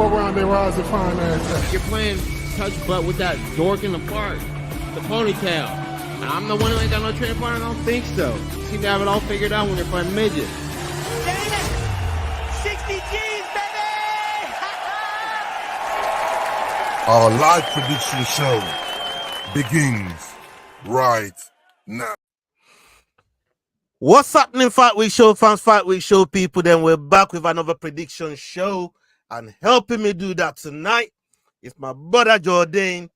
fuck around there, rise and find ass. You're playing touch butt with that dork in the park, the ponytail. And I'm the one who ain't got no training partner. I don't think so. You seem to have it all figured out when you're playing midget. Damn it! 60 G's, baby! Our live prediction show begins right now. What's happening, Fight Week Show fans, Fight Week Show people? Then we're back with another prediction show, and helping me do that tonight is my brother Jordan.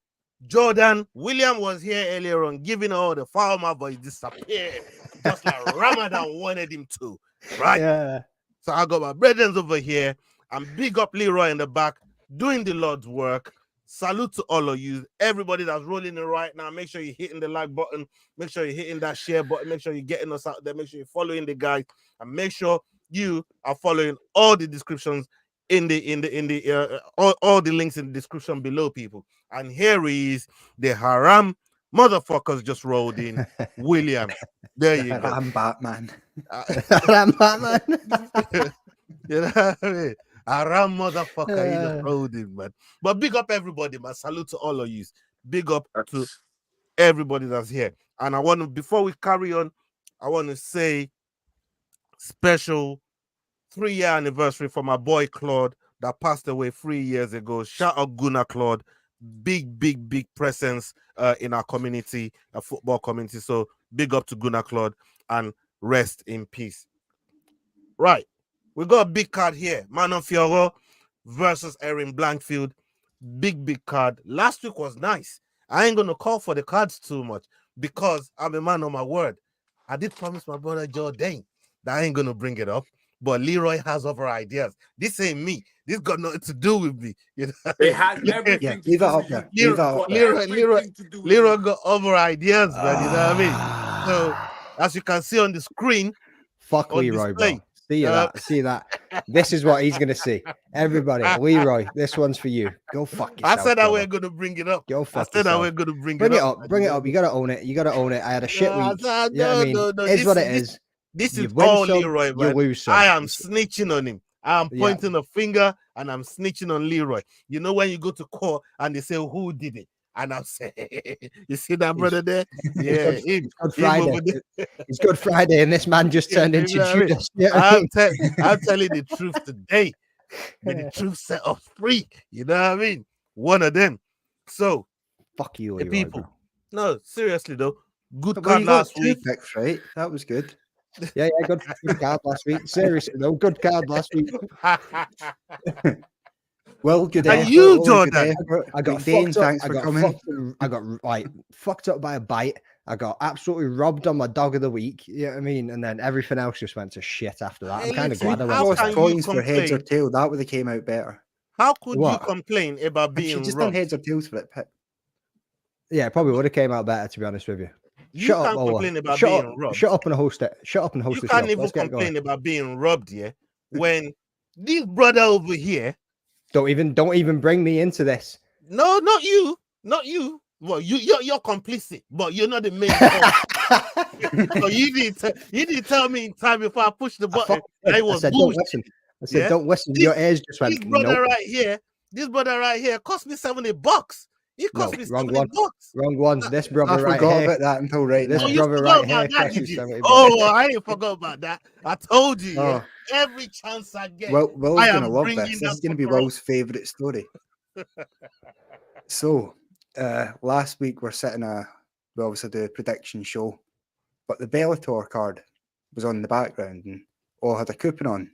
William was here earlier on giving all the farmer, but he disappeared just like Ramadan wanted him to, right? Yeah. So I got my brethren over here, and big up Leroy in the back doing the Lord's work. Salute to all of you, everybody that's rolling in right now. Make sure you're hitting the like button. Make sure you're hitting that share button. Make sure you're getting us out there. Make sure you're following the guys, and make sure you are following all the descriptions all the links in the description below, people. And here is the haram motherfuckers just rolled in. William, there you go. I'm Batman. I'm Batman. You know what I mean? Haram motherfucker, he just rolled in, man. But big up everybody, man. Salute to all of you. Big up to everybody that's here. And I want to, before we carry on, I want to say special 3-year anniversary for my boy Claude that passed away 3 years ago. Shout out Gunnar Claude. Big presence in our community, a football community. So big up to Gunnar Claude and rest in peace. Right. We got a big card here. Manon Fiorot versus Erin Blanchfield. Big card. Last week was nice. I ain't going to call for the cards too much because I'm a man on my word. I did promise my brother Jordan that I ain't going to bring it up. But Leroy has other ideas. This ain't me. This got nothing to do with me. You know? It has everything to do with you. Leroy got other ideas, man. You know what I mean? So, as you can see on the screen. Fuck Leroy, bro. See that. This is what he's going to see. Everybody, Leroy, this one's for you. Go fuck yourself. I said I we're going to bring it up. Go fuck I said yourself. I we're going to bring it up. Bring it up. You got to own it. I had a shit week. No, it's what it is. This is all some, Leroy, man. You lose some. I am snitching on him. I am pointing a finger and I'm snitching on Leroy. You know when you go to court and they say, who did it? And I'll say, you see that brother there? Yeah, it's Good Friday. It's Good Friday, and this man just turned into Judas. I'm telling the truth today. May the truth set us free. You know what I mean? One of them. So, fuck you, the Leroy, people. bro. No, seriously though. Good card last week. Picks, right? That was good. Yeah, good card last week. Seriously though, good card last week. Well, good day. And you, Jordan. I got fucked up. Thanks for coming. I got fucked up by a bite. I got absolutely robbed on my dog of the week. You know what I mean? And then everything else just went to shit after that. I'm kind of glad I lost points for heads or tail. That would have came out better. How could you complain about being just robbed? done heads or tails for it, Pip. Yeah, probably would have came out better, to be honest with you. You can't complain about being robbed. Shut up and host it. Shut up and host You the show. can't even complain about being robbed, yeah? When this brother over here. Don't even bring me into this. No, not you. Not you. Well, you're complicit, but you're not the main one. So you didn't tell me in time before I pushed the button. I said, don't listen. I said, don't listen. Your ears just went. This brother right here cost me $70. He cost me $70. Wrong one. This brother right here. I forgot about that until right now. This brother right here cost me $70. Oh, I didn't forget about that. I told you. Yeah, every chance I get. Will's gonna love this. This is gonna be Will's favorite story. So, last week we're we obviously do a prediction show, but the Bellator card was on in the background and all had a coupon on. And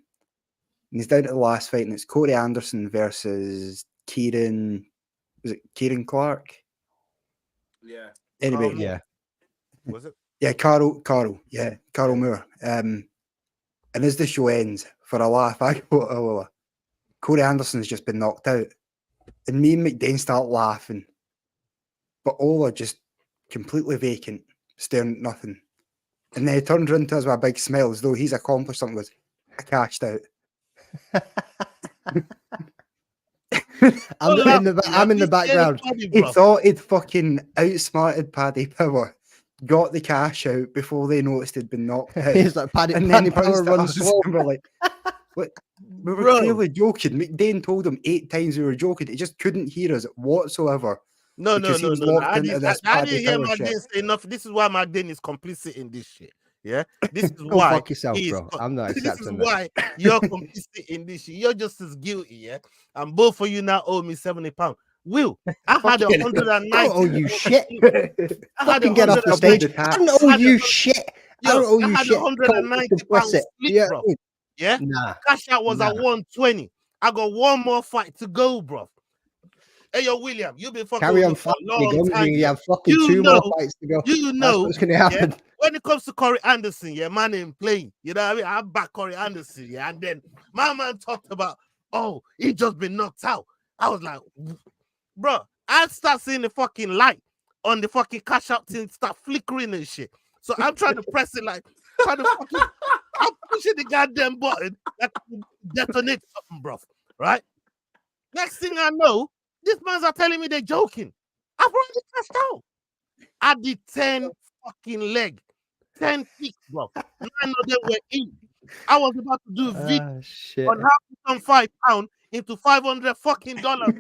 he's down to the last fight, and it's Corey Anderson versus Kieran. Was it Kieran Clark? Yeah. Anyway, yeah. Was it? Yeah, Carl. Yeah, Carl Moore. And as the show ends, for a laugh, I go, oh, Corey Anderson's just been knocked out. And me and McDane start laughing. But Ola just completely vacant, staring at nothing. And then he turns around to us with a big smile as though he's accomplished something. Goes, I cashed out. I'm in the background. He thought he'd fucking outsmarted Paddy Power, got the cash out before they noticed he'd been knocked out. He's like, Paddy Power runs slow. We're like, We were Bro. clearly joking. McDane told him 8 times we were joking. He just couldn't hear us whatsoever. No. Because he was locked I into didn't, this I didn't hear Paddy Power shit. McDane say enough. This is why McDane is complicit in this shit. Yeah, this is Go why fuck yourself, he is bro. I'm not this is accepting that. why you're complicit in this shit. You're just as guilty, yeah. And both of you now owe me £70. Will, I had Fucking- 190. I don't owe you shit. I had Fucking get off the stage. the I don't owe I had you a- shit. I Yo, don't owe I you had shit. £190 Complicit. split, Yeah, bro. Yeah, nah. cash out was at Nah. 120. I got one more fight to go, bro. Hey, yo, William, you've been fucking Carry with on me for a fighting. long time. You yeah. have fucking You 2 know- more fights to go. You That's know, what's gonna yeah, happen. when it comes to Corey Anderson, yeah, man ain't playing. You know what I mean? I back Corey Anderson, yeah. And then my man talked about, oh, he just been knocked out. I was like, bro, I start seeing the fucking light on the fucking cash out thing start flickering and shit. So I'm trying to press it like, I'm pushing the goddamn button that detonates something, bro. Right? Next thing I know, these mans are telling me they're joking. I've already cashed out. I did 10 fucking leg, 10 kicks, bro. 9 of them were in. I was about to do a video Shit. on how to turn £5 into $500 fucking dollars.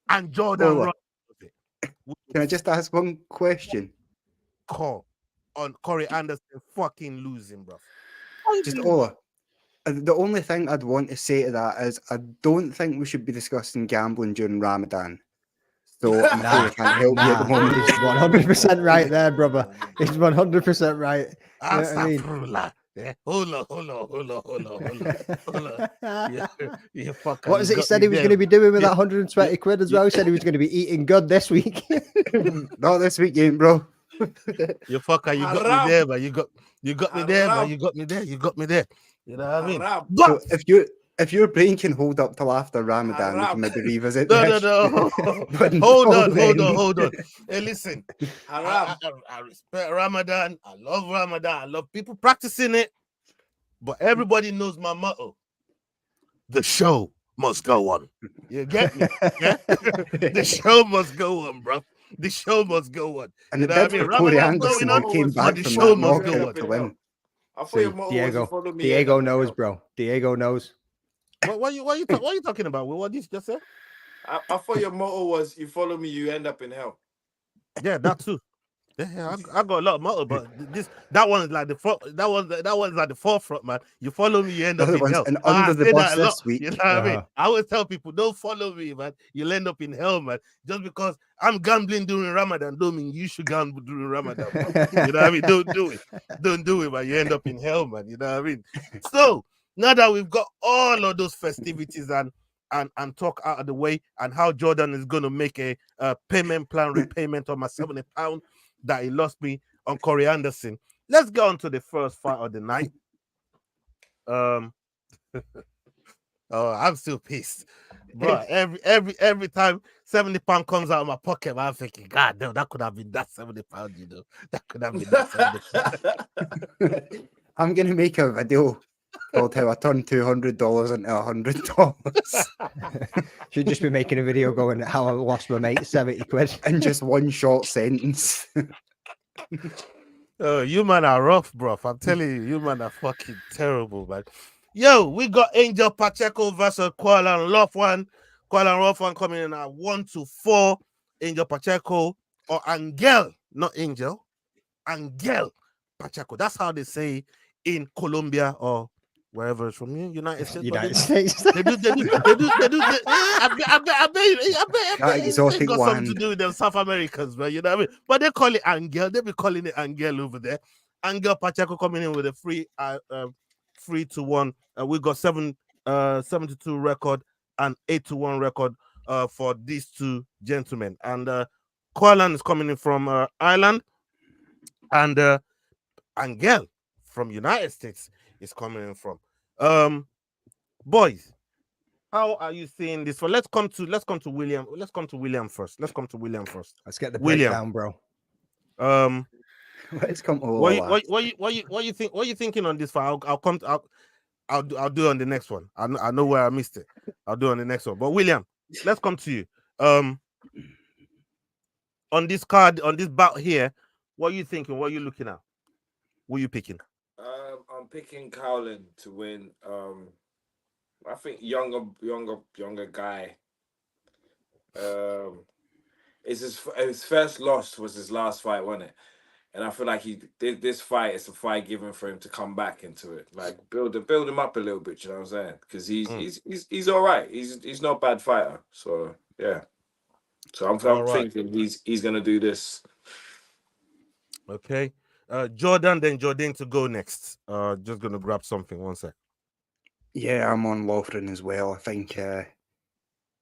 And Jordan Ola, Ross Can I just ask one question? call on Corey Anderson fucking losing, bro. Just Ola. The only thing I'd want to say to that is I don't think we should be discussing gambling during Ramadan. So I'm afraid I can't help you at the moment. He's 100% right there, brother. He's 100% right. You know what I mean? Astaghfirullah. Yeah. Hold on. You fucking What is it he got said me he was there. going to be doing with that 120 quid as well? He said he was going to be eating good this week. Not this weekend, bro. You fucker, you got me there, man. You got me there, man. You got me there. You know what I mean? So if your brain can hold up till after Ramadan, we can maybe revisit this. No. But Hold until on. then- Hey, listen. I respect Ramadan. I love Ramadan. I love people practicing it. But everybody knows my motto. The show must go on. You get me? Yeah? The show must go on, bro. The show must go on. And it You know what did I mean? for Corey Ramadan's Anderson going who on, came but back the from show that must go knockout on. to win. I thought your motto was you follow me. Diego knows, bro. Diego knows. What are you talking about? What did you just say? I thought your motto was you follow me, you end up in hell. Yeah, that too. Yeah, I got a lot of motto, but that one is like that one's like the forefront, man. You follow me, you end up Other in ones, hell. and I under the say bus that a lot, this week. you know what I mean? I always tell people, don't follow me, man. You'll end up in hell, man. Just because I'm gambling during Ramadan, don't mean you should gamble during Ramadan. Man. You know what I mean? Don't do it, man. You end up in hell, man. You know what I mean? So now that we've got all of those festivities and talk out of the way, and how Jordan is going to make a payment plan repayment on my £70 that he lost me on Corey Anderson. Let's go on to the first fight of the night. Oh, I'm still pissed, bro. Every time £70 comes out of my pocket, I'm thinking, God damn, that could have been that £70, you know. That could have been that £70. I'm gonna make a video called how I turned $200 into $100. Should just be making a video going how I lost my mate 70 quid. In just one short sentence. Oh, you man are rough, bro. I'm telling you man are fucking terrible, man. Yo, we got Angel Pacheco versus Caolán Loughran. Caolán Loughran coming in at 1-4. Angel Pacheco or Angel, not Angel. Angel Pacheco. That's how they say in Colombia or wherever it's from. United States. United States. They do. I bet exotic it got one. something to do with them South Americans, man. You know what I mean? But they call it Angel. They be calling it Angel over there. Angel Pacheco coming in with a 3-1. We got 72 record and 8-1 record for these two gentlemen. And Caolán is coming in from Ireland, and Angel from United States is coming in from. Boys, how are you seeing this? Well, let's come to William. Let's come to William first. Let's get the William. breakdown, bro. Let's come over. What you think? What are you thinking on this fight? I'll do it on the next one. I know where I missed it. I'll do it on the next one. But William, let's come to you. On this card, on this bout here, what are you thinking? What are you looking at? What are you picking? I'm picking Caolán to win. I think younger guy. It's his first loss was his last fight, wasn't it? And I feel like he did this fight. It's a fight given for him to come back into it, like build him up a little bit. You know what I'm saying? Because he's all right. He's not a bad fighter. So yeah. So I'm thinking he's gonna do this. Okay. Jordan, then Jordan to go next. Just gonna grab something. One sec. Yeah, I'm on Loughran as well. I think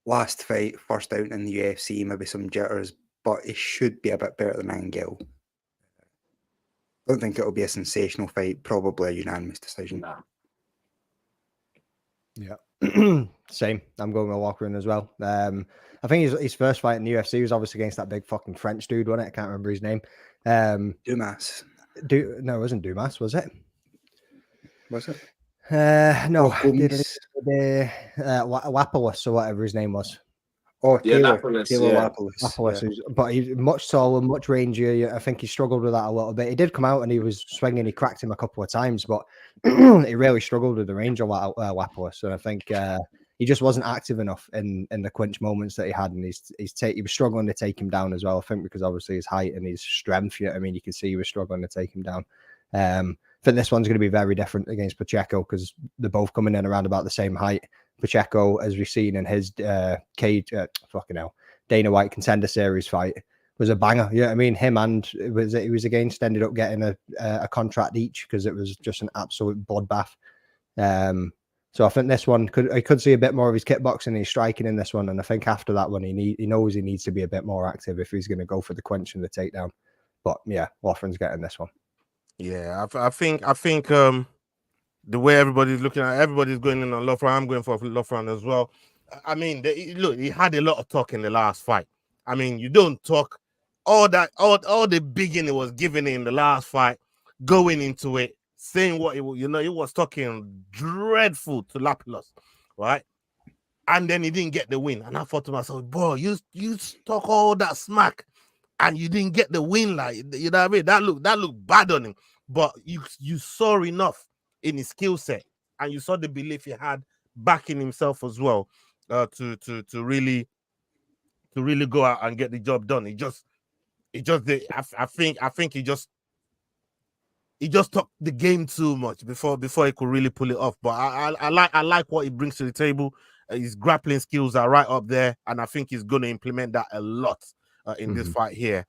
last fight, first out in the UFC, maybe some jitters, but it should be a bit better than Algeo. Don't think it'll be a sensational fight. Probably a unanimous decision. Nah. Yeah, same. I'm going with Loughran as well. I think his first fight in the UFC was obviously against that big fucking French dude, wasn't it? I can't remember his name. Dumas. No, it wasn't Dumas, was it? Was it? No, Oh, Lapalus or whatever his name was. Oh, Yeah, Taylor Lapalus, Lapalus, but he's much taller, much rangier. I think he struggled with that a little bit. He did come out and he was swinging. He cracked him a couple of times, but he really struggled with the range of Lapalus. And I think he just wasn't active enough in the clinch moments that he had, and he was struggling to take him down as well. I think because obviously his height and his strength. You know what I mean? You can see he was struggling to take him down. I think this one's going to be very different against Pacheco because they're both coming in around about the same height. Pacheco, as we've seen in his Dana White Contender Series fight, was a banger. Yeah, I mean, him and he was against ended up getting a contract each because it was just an absolute bloodbath. So I think this one I could see a bit more of his kickboxing and his striking in this one, and I think after that one he knows he needs to be a bit more active if he's going to go for the clinch and the takedown. But yeah, Loughran's getting this one. Yeah, I think the way everybody's looking at everybody's going in on Loughran. I'm going for Loughran as well. I mean, look, he had a lot of talk in the last fight. I mean, you don't talk all the bigging he was giving in the last fight, going into it, saying what he was talking dreadful to Lapalus, right? And then he didn't get the win. And I thought to myself, bro, you talk all that smack and you didn't get the win, like, you know what I mean? That looked bad on him. But you saw enough in his skill set, and you saw the belief he had back in himself as well, to really go out and get the job done. I think he just took the game too much before he could really pull it off. But I like what he brings to the table. His grappling skills are right up there, and I think he's going to implement that a lot in this fight here.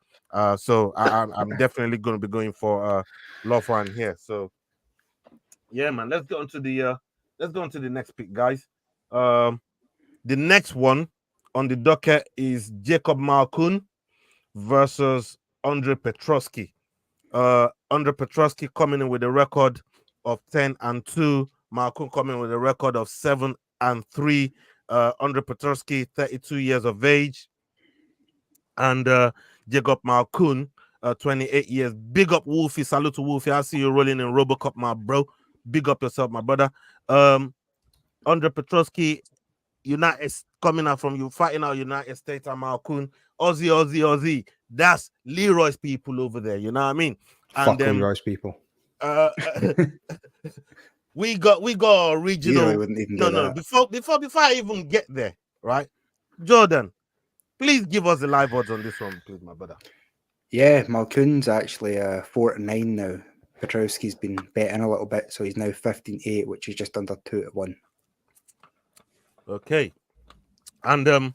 So I'm definitely going to be going for Loughran here. So yeah, man, let's go on to the next pick, guys. The next one on the docket is Jacob Malkoun versus Andre Petroski. Andre Petroski coming in with a record of 10-2. Malkoun coming with a record of 7-3. Andre Petroski, 32 years of age, and Jacob Malkoun, 28 years. Big up Wolfie. Salute to Wolfie. I see you rolling in Robocop, my bro. Big up yourself, my brother. Andre Petroski, coming out from you fighting out United States and Malkoun. Aussie. That's Leroy's people over there. You know what I mean? Fuck Leroy's people. We got original. No. Before I even get there, right? Jordan, please give us the live odds on this one, please, my brother. Yeah, Malkoun's actually 4-9 now. Petrowski's been betting a little bit, so he's now 15-8, which is just under 2-1. Okay. And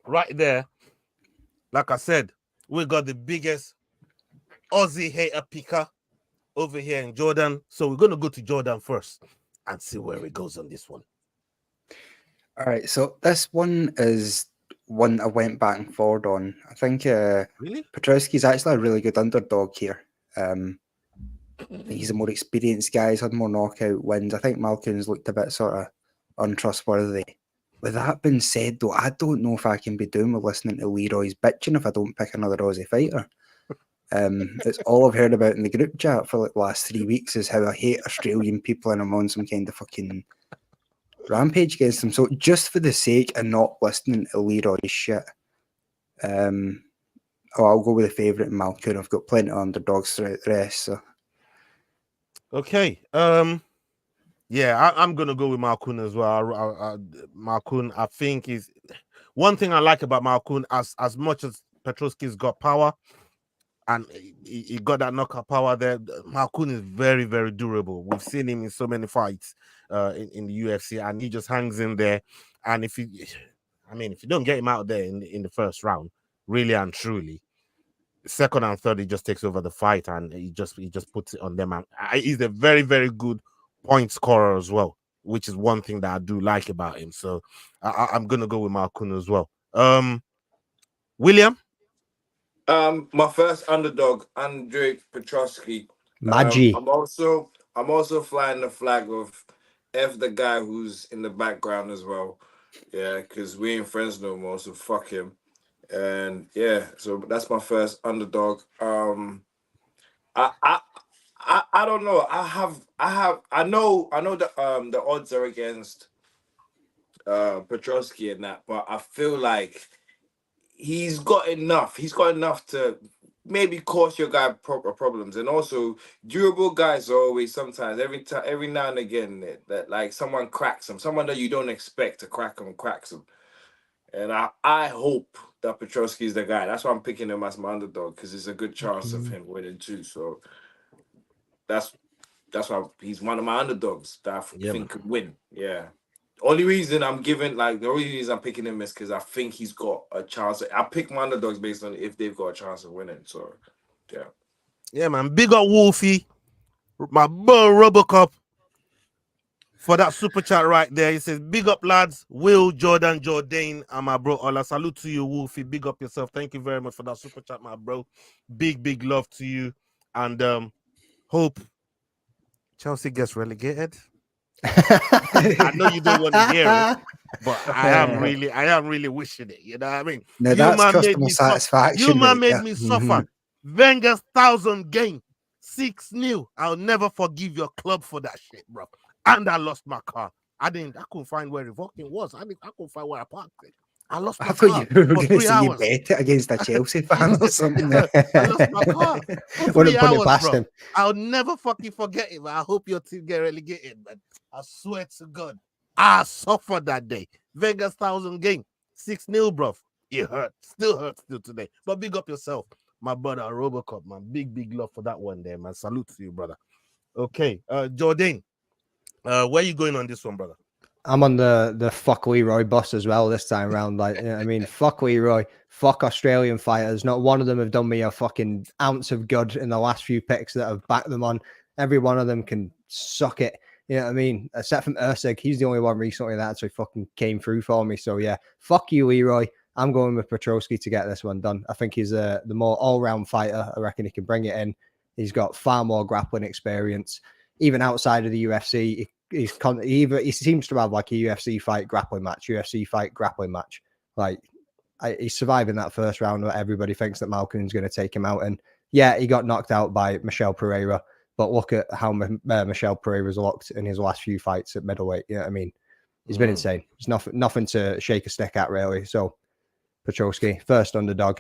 right there, like I said, we got the biggest Aussie hater picker over here in Jordan. So we're going to go to Jordan first and see where it goes on this one. All right, so this one is one I went back and forward on. I think Really? Petrowski's actually a really good underdog here. He's a more experienced guy. He's had more knockout wins. I think Malkoun's looked a bit sort of untrustworthy. With that being said, though, I don't know if I can be doing with listening to Leroy's bitching if I don't pick another Aussie fighter. It's all I've heard about in the group chat for like the last 3 weeks is how I hate Australian people and I'm on some kind of fucking rampage against them. So just for the sake of not listening to Leroy's shit, I'll go with the favourite in Malkoun. I've got plenty of underdogs throughout the rest. So Okay. Yeah, I'm gonna go with Malkoun as well. Malkoun, I think is one thing I like about Malkoun. As much as Petroski's got power, and he got that knockout power there. Malkoun is very, very durable. We've seen him in so many fights in the UFC, and he just hangs in there. And if you don't get him out there in the first round, really and truly, second and third, he just takes over the fight and he just puts it on them. And he's a very, very good point scorer as well, which is one thing that I do like about him. So I'm gonna go with Malkoun as well. William. My first underdog, Andrei Petroski. Maggi. I'm also flying the flag of F the guy who's in the background as well. Yeah, because we ain't friends no more, so fuck him. And yeah, so that's my first underdog. I don't know. I know that the odds are against Petroski and that, but I feel like he's got enough to maybe cause your guy problems. And also durable guys are always sometimes every now and again that like someone cracks them, someone that you don't expect to cracks them. And I hope that Petroski is the guy. That's why I'm picking him as my underdog, because there's a good chance of him winning too. So that's why he's one of my underdogs that I think could win. Yeah. The only reason I'm picking him is because I think he's got a chance. I pick my underdogs based on if they've got a chance of winning. So yeah. Yeah, man. Big up Wolfie, my boy Robocop, for that super chat right there. He says, big up lads, Will, Jordan, Jordan, and my bro Ola. Salute to you, Wolfie. Big up yourself. Thank you very much for that super chat, my bro. Big love to you. And hope Chelsea gets relegated. I know you don't want to hear it, but I am really wishing it. You know what I mean? Now that's customer satisfaction. You man made me suffer. Wenger's 1,000 game, 6-0. I'll never forgive your club for that shit, bro. And I lost my car. I couldn't find where revoking was. I couldn't find where I parked it. I lost my car. I thought you were going to say you hours. bet it against a Chelsea fan or something. I lost my car for 3 hours, bro. Him. I'll never fucking forget it, man. I hope your team get relegated, man. I swear to God, I suffered that day. Vegas 1,000 game, 6-0, bro. It hurt. Still hurts till today. But big up yourself, my brother Robocop, man. Big love for that one there, man. Salute to you, brother. Okay, Jordan, where you going on this one, brother? I'm on the fuck Leroy bus as well this time around. Like, you know what I mean, fuck Leroy, fuck Australian fighters. Not one of them have done me a fucking ounce of good in the last few picks that have backed them on. Every one of them can suck it. You know what I mean? Except from Erceg, he's the only one recently that actually fucking came through for me. So yeah, fuck you, Leroy. I'm going with Petroski to get this one done. I think he's the more all-round fighter. I reckon he can bring it in. He's got far more grappling experience. Even outside of the UFC, he seems to have like a UFC fight grappling match, Like he's surviving that first round where everybody thinks that Malkoun's going to take him out. And yeah, he got knocked out by Michel Pereira. But look at how Michel Pereira's looked in his last few fights at middleweight. You know what I mean? He's been insane. There's nothing to shake a stick at, really. So, Petroski, first underdog.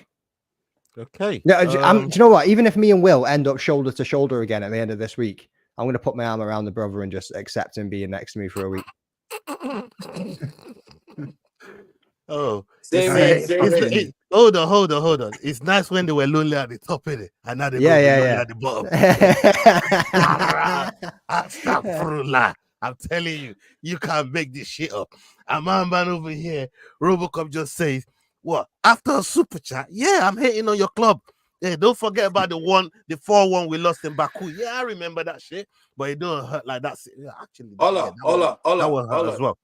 Okay. Yeah, do you know what? Even if me and Will end up shoulder to shoulder again at the end of this week, I'm going to put my arm around the brother and just accept him being next to me for a week. Oh, hold on. It's nice when they were lonely at the top of it, and now they're lonely at the bottom. Astaghfirullah. I'm telling you, you can't make this shit up. A man over here, Robocop just says, what? After a super chat? Yeah, I'm hating on your club. Yeah, don't forget about the 4-1 we lost in Baku. Yeah, I remember that shit, but it don't hurt like that. Yeah, actually, that one hurt as well.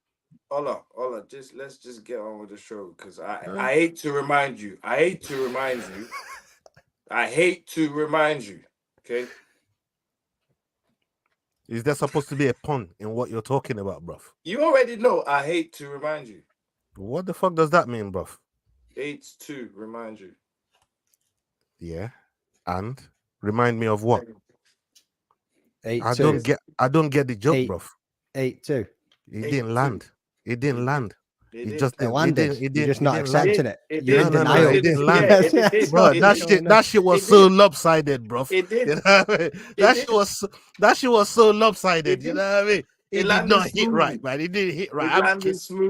Ola, let's just get on with the show, because I hate to remind you. I hate to remind you. Okay. Is there supposed to be a pun in what you're talking about, bruv? You already know. I hate to remind you. What the fuck does that mean, bruv? Hate to remind you. Yeah, and remind me of what? 8-2. I don't get the joke, bruv. 8-2. It didn't land. You're just not accepting it. You're in denial. It didn't land. Bro, that shit was so lopsided, bro. It did. You know what I mean? That shit was so lopsided. You know what I mean? It did not hit right, man. It didn't hit right.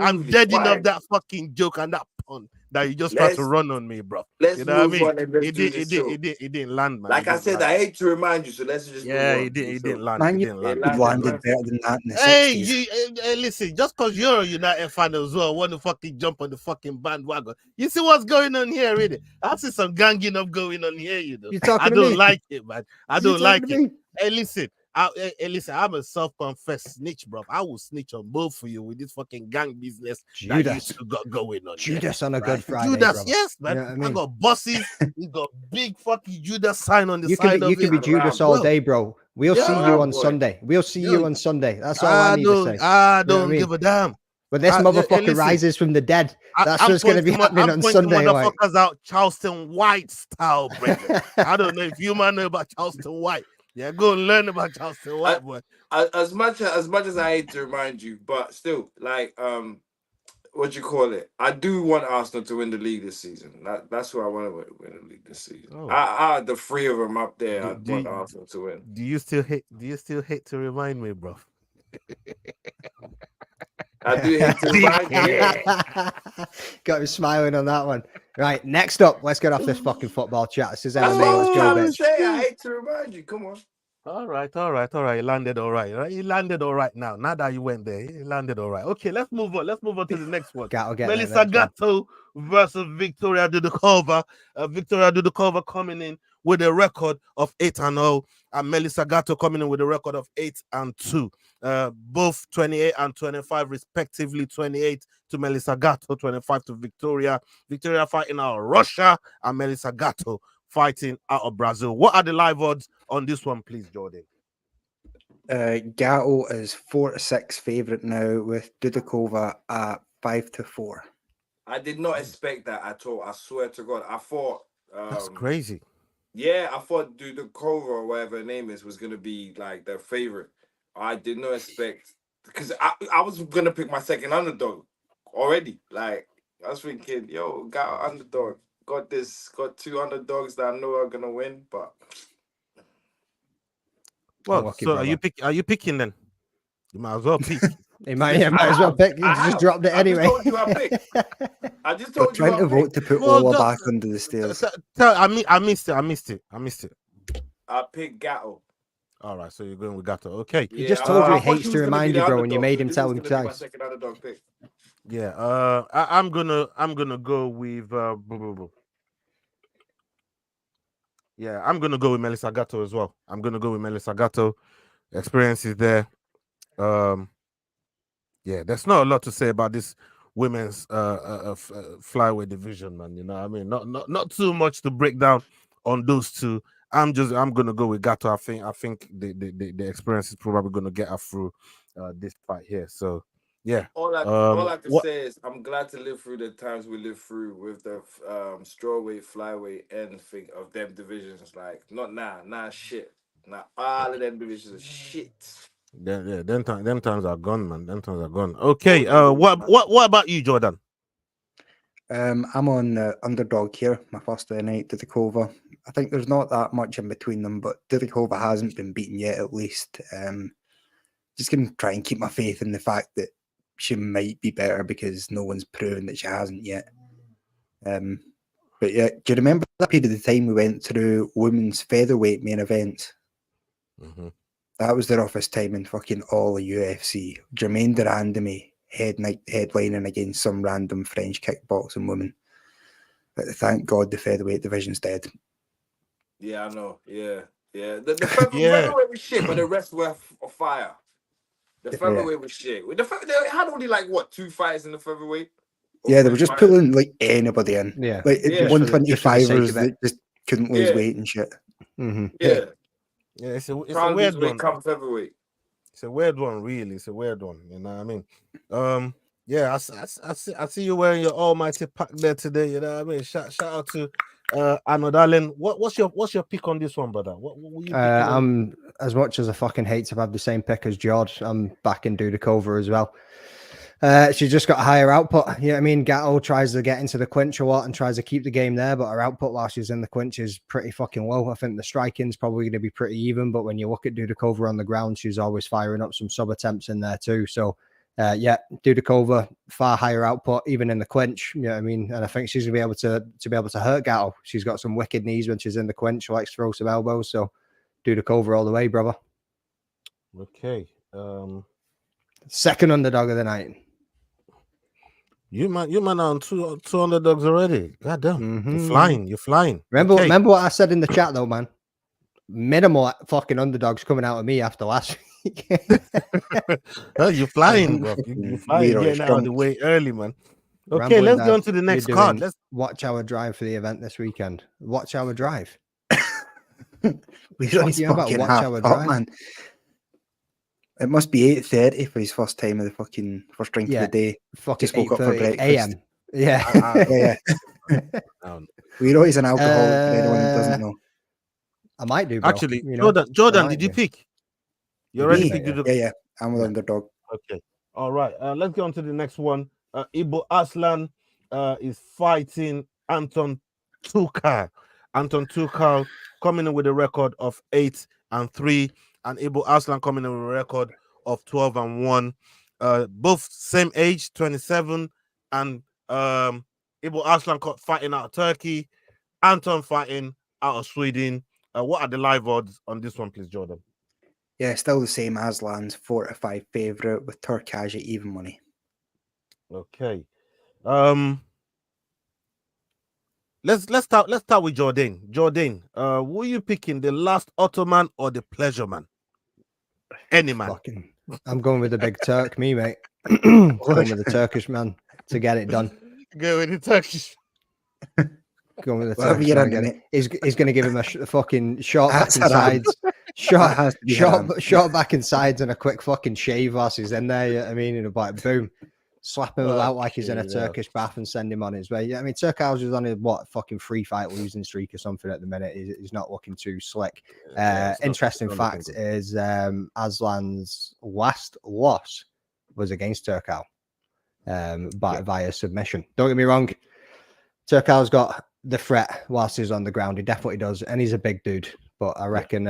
I'm deading up that fucking joke and that pun that you just tried to run on me, bro. Let's you know move what on. I mean? It didn't land, man. Like I said, I hate to remind you, so let's just move on. It didn't land. Man, it you didn't land. landed better than that in the 60s. Hey, listen, just because you're a United fan as well, want to fucking jump on the fucking bandwagon. You see what's going on here, really? I see some ganging up going on here, you know. I don't like it, man. I don't like it. Hey, listen. I'm a self-confessed snitch, bro. I will snitch on both of you with this fucking gang business that you two got going on. Judas on a Good Friday. Judas, brother. yes, man. You know what I mean? I got bosses. We got big fucking Judas sign on the side of it. You can be Judas all day, bro. We'll see you on Sunday. We'll see you on Sunday. That's all I need to say. I don't give a damn. But this motherfucker rises from the dead. That's what's going to be happening on Sunday. Motherfuckers out Charleston White style, bro. I don't know if you might know about Charleston White. Yeah, go and learn about Charleston White, boy. As much as I hate to remind you, but still, like, what you call it? I do want Arsenal to win the league this season. That's what I want to win the league this season. Oh. The three of them up there. I want Arsenal to win. Do you still hate to remind me, bro? I do hate to remind you. Got me smiling on that one. Right, next up, let's get off this fucking football chat. This is MMA. Let's go, bitch. I hate to remind you. Come on. All right. You landed all right. Right? You landed all right now. Now that you went there, you landed all right. Okay, let's move on. Let's move on to the next one. Melissa Gatto versus Victoria Dudakova. Victoria Dudakova coming in with a record of 8-0, and Melissa Gatto coming in with a record of 8-2. Both 28 and 25 respectively. 28 to Melissa Gatto, 25 to Victoria. Victoria fighting out of Russia, and Melissa Gatto fighting out of Brazil. What are the live odds on this one, please, Jordan? Gatto is 4-6 favorite now, with Dudakova at 5-4. I did not expect that at all. I swear to God. I thought that's crazy. Yeah, I thought Dudakova or whatever her name is was gonna be like their favorite. I did not expect, because I was gonna pick my second underdog already. Like, I was thinking, yo, got an underdog. Got two underdogs that I know are gonna win, but well, so brother. Are you picking then? You might as well pick. You might as well pick. You just dropped it anyway. I just told you trying to vote to put Ola back under the stairs. I missed it. I picked Gatto. All right, so you're going with Gatto. Okay. He just told you he hates to remind you, bro, and you made him tell him twice. Yeah. I'm gonna go with yeah, I'm gonna go with Melissa Gatto as well. I'm gonna go with Melissa Gatto. Experience is there. Yeah, there's not a lot to say about this women's flyweight division, man. You know what I mean? Not too much to break down on those two. I'm gonna go with Gatto. I think the experience is probably gonna get her through this fight here. So yeah. All I can say is I'm glad to live through the times we live through with the strawweight, flyweight, anything of them divisions. Like, not now, shit. Now all of them divisions are shit. Yeah, them times are gone, man. Them times are gone. Okay. What about you, Jordan? I'm on the underdog here. My first of the night, Dudakova. I think there's not that much in between them, but Dudakova hasn't been beaten yet, at least. Just gonna try and keep my faith in the fact that she might be better, because no one's proven that she hasn't yet. But yeah, do you remember that period of time we went through women's featherweight main events? Mm-hmm. That was the roughest time in fucking all of UFC. Jermaine Durandamy headlining against some random French kickboxing woman. But thank God the featherweight division's dead. Yeah, I know. Yeah. The featherweight was shit, but the rest were fire. The featherweight was shit. They had only like what, 2 fights in the featherweight? Yeah, they were just pulling like anybody in. Yeah, like 125ers that just couldn't lose weight and shit. Mm-hmm. Yeah, it's a weird one. Featherweight. It's a weird one, really. It's a weird one. You know what I mean? Yeah, I see you wearing your almighty pack there today. You know what I mean? Shout out to Arnold Allen. What's your pick on this one, brother? What will you I'm, as much as I fucking hate to have the same pick as George, I'm backing Dudakova as well. She's just got a higher output. You know what I mean? Gatto tries to get into the clinch a lot and tries to keep the game there, but her output while she's in the clinch is pretty fucking low. I think the striking's probably going to be pretty even, but when you look at Dudakova on the ground, she's always firing up some sub attempts in there too. So, yeah, Dudakova, far higher output, even in the clinch. You know what I mean? And I think she's going to be able to hurt Gatto. She's got some wicked knees when she's in the clinch. She likes to throw some elbows. So, Dudakova all the way, brother. Okay. Second underdog of the night. You man on two underdogs already. God damn. You're flying. Remember what I said in the chat though, man. Minimal fucking underdogs coming out of me after last week. You're flying, bro. You're flying. You're getting out of the way early, man. Okay, let's go on to the next card. Let's watch our drive for the event this weekend. Watch our drive. We don't fucking watch our drive, man. It must be 8:30 for his first time of the fucking first drink of the day. Fucking just woke up for breakfast. AM. Yeah. We know he's an alcoholic for anyone who doesn't know. I might do, bro. Actually, Jordan, did you pick? You already picked? Yeah. I'm with underdog. Okay. All right. Let's go on to the next one. Aslan is fighting Anton Turkalj. Anton Turkalj coming in with a record of 8-3. And Aslan coming in with a record of 12-1. Both same age, 27. And Aslan fighting out of Turkey. Anton fighting out of Sweden. What are the live odds on this one, please, Jordan? Yeah, still the same. Aslan's 4-5 favourite with Turkalj at even money. Okay. Let's start with Jordan. Jordan, were you picking the last Ottoman or the pleasure man? Any man. I'm going with the big Turk, me, mate. Going with the Turkish man to get it done. Go with the Turkish. Going with the Turkish. He's going to give him a fucking short back and sides. Short back and sides and a quick fucking shave whilst he's in there. You know what I mean? And like boom. Slap him out like he's in a Turkish bath and send him on his way. Yeah, I mean, Turkalj is on a fucking 3-fight losing streak or something at the minute. He's not looking too slick. Interesting fact is Aslan's last loss was against Turkalj via submission. Don't get me wrong. Turkalj's got the threat whilst he's on the ground. He definitely does. And he's a big dude. But I reckon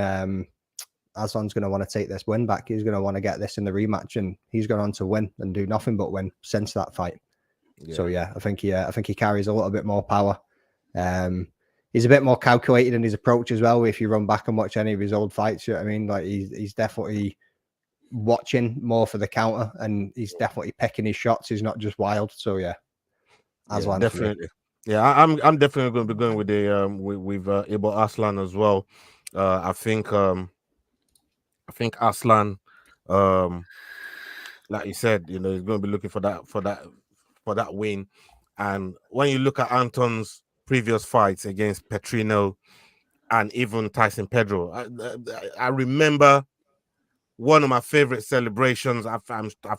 Aslan's going to want to take this win back. He's going to want to get this in the rematch, and he's gone on to win and do nothing but win since that fight. Yeah. So yeah, I think he carries a little bit more power. He's a bit more calculated in his approach as well. If you run back and watch any of his old fights, you know what I mean? Like he's definitely watching more for the counter, and he's definitely picking his shots. He's not just wild. So yeah, Aslan definitely. Yeah, I'm definitely going to be going with the with Aslan as well. I think Aslan, like you said, he's going to be looking for that win. And when you look at Anton's previous fights against Petrino and even Tyson Pedro, I remember one of my favorite celebrations. I've